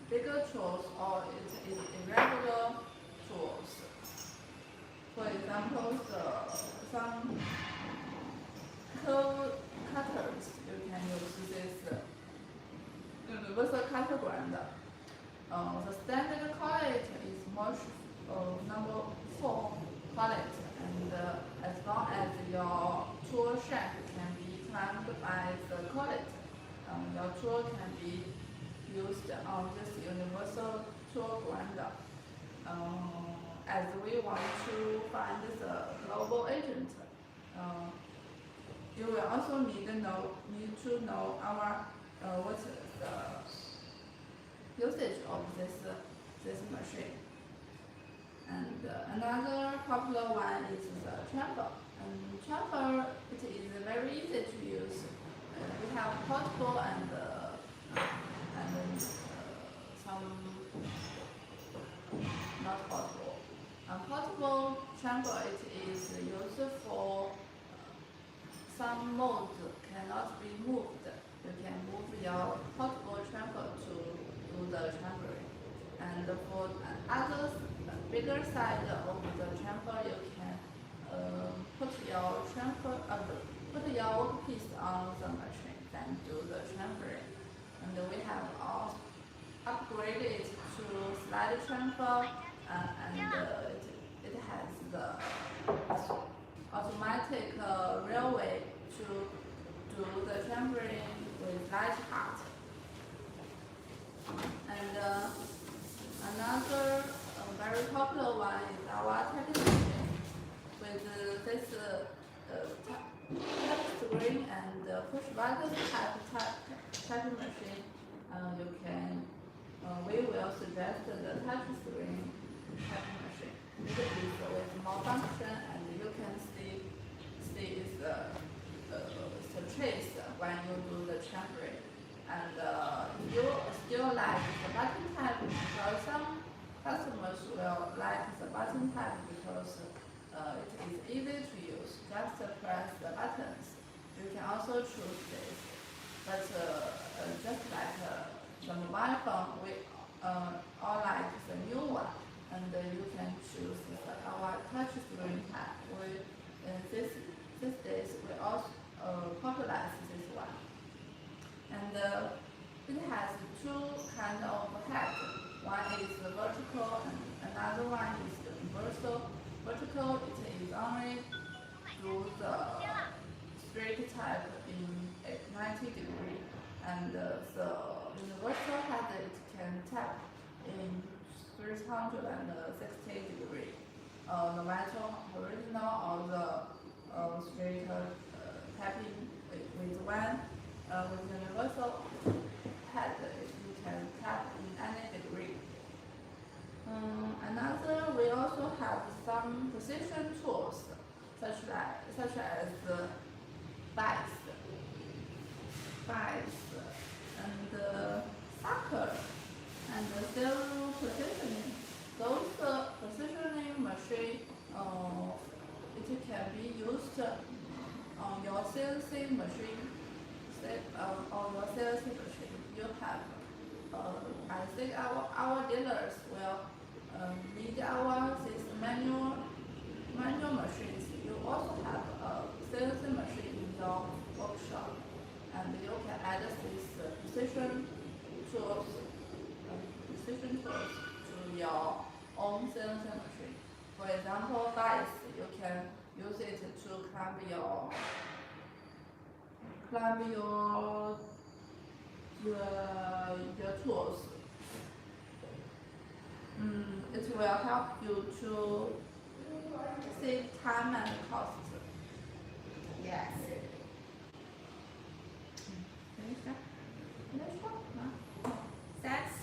bigger tools or it is irregular tools. For example, some curve cutters, you can use this universal cutter grinder. The standard collet is much number 4 collet, and as long as your tool shaft can be clamped by the collet, your tool can be used on this universal tool grinder. As we want to find the global agent, you will also need to know our what is the usage of this machine. And another popular one is the chamfer. And chamfer, it is very easy to use. We have portable and some not portable. Portable chamfer, it is used for some modes cannot be moved. You can move your portable chamfer to do the chamfering. And for others, bigger side of the chamfer, you can put your chamfer, put your workpiece on the machine and do the chamfering. And we have all upgraded it to slide chamfer, and it has the automatic railway to do the chamfering with light heart. And another very popular one is our typing machine with this touch screen and push button typing machine. We will suggest the touch screen typing machine. It is with more function, and you can see the trace when you do the chamfering. And you still like the button type, because some customers will like the button type because it is easy to use. Just press the buttons. You can also choose this. But just like the mobile phone, we all like the new one, and you can choose our touch screen type. These days we also popularize this one. And it has two kinds of heads. One is the vertical, and another one is the universal. Vertical, it is only do the straight type in 90 degrees, and the universal head, it can tap in 360 degrees, no matter horizontal or the straight tapping with one. With universal head, you can tap in any degree. Another, we also have some precision tools, such as vice, and sucker, and zero positioning. Those positioning machine, it can be used on your CNC machine. On your CNC machine, you have. I think our dealers will need this manual machines. You also have a CNC machine in your workshop, and you can add this precision tools to your own CNC machine. For example, vice, you can use it to clamp your tools. It will help you to save time and cost. Yes. That's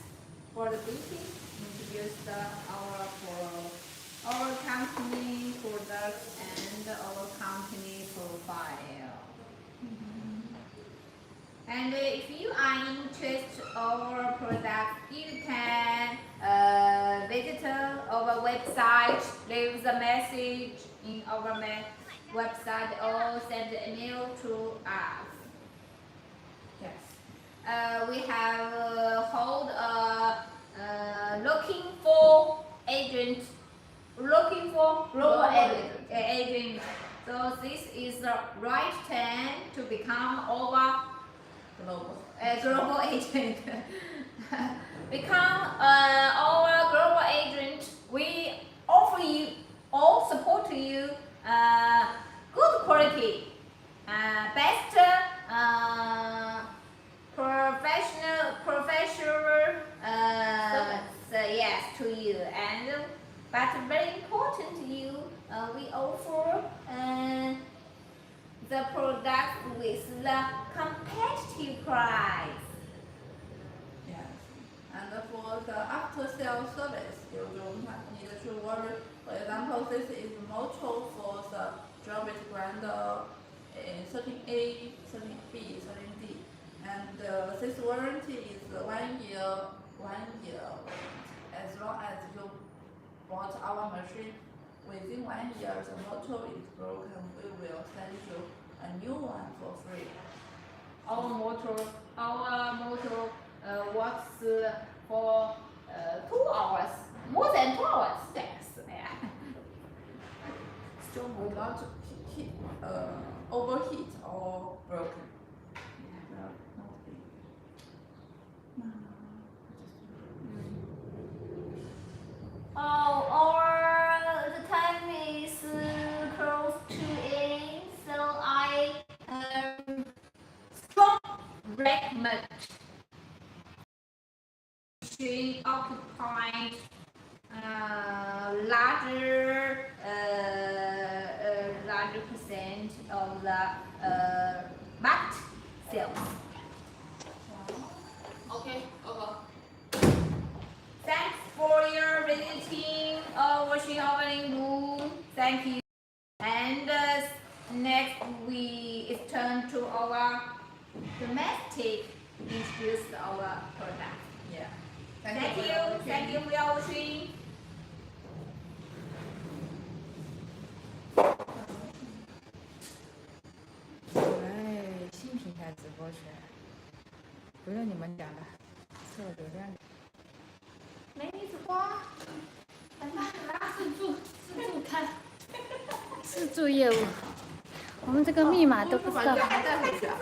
for the beauty. Introduce our for And if you are interested in our product, you can visit our website, leave the message in our website, or send an email to us. Yes. We have hold looking for agent, looking for global agent. So this is the right time to become our global agent. Become our global agent. We offer you or support you good quality, best professional yes to you, and but very important to you, we offer the product with the competitive price. Yes. And for the after sale service, you don't need to worry. For example, this is motto for the Jarvis brand 13A, 13B, 13D. And this warranty is 1 year, 1 year. As long as you bought our machine, within 1 year the motor is broken, we will send you a new one for free. Our motor works for 2 hours, more than 2 hours. Yes. Yeah. Still will not overheat or broken. The time is close to end, so I strong recommend machine occupied larger percent of the market sales. Okay, over. Thanks for your visiting or watching our room. Thank you. And next it's turn to our domestic introduce our product. Yeah. Thank you. Thank you for your watching.哎，新平台直播权，不用你们讲了，是我流量。美女子光，自助业务，我们这个密码都不知道。还带回去啊？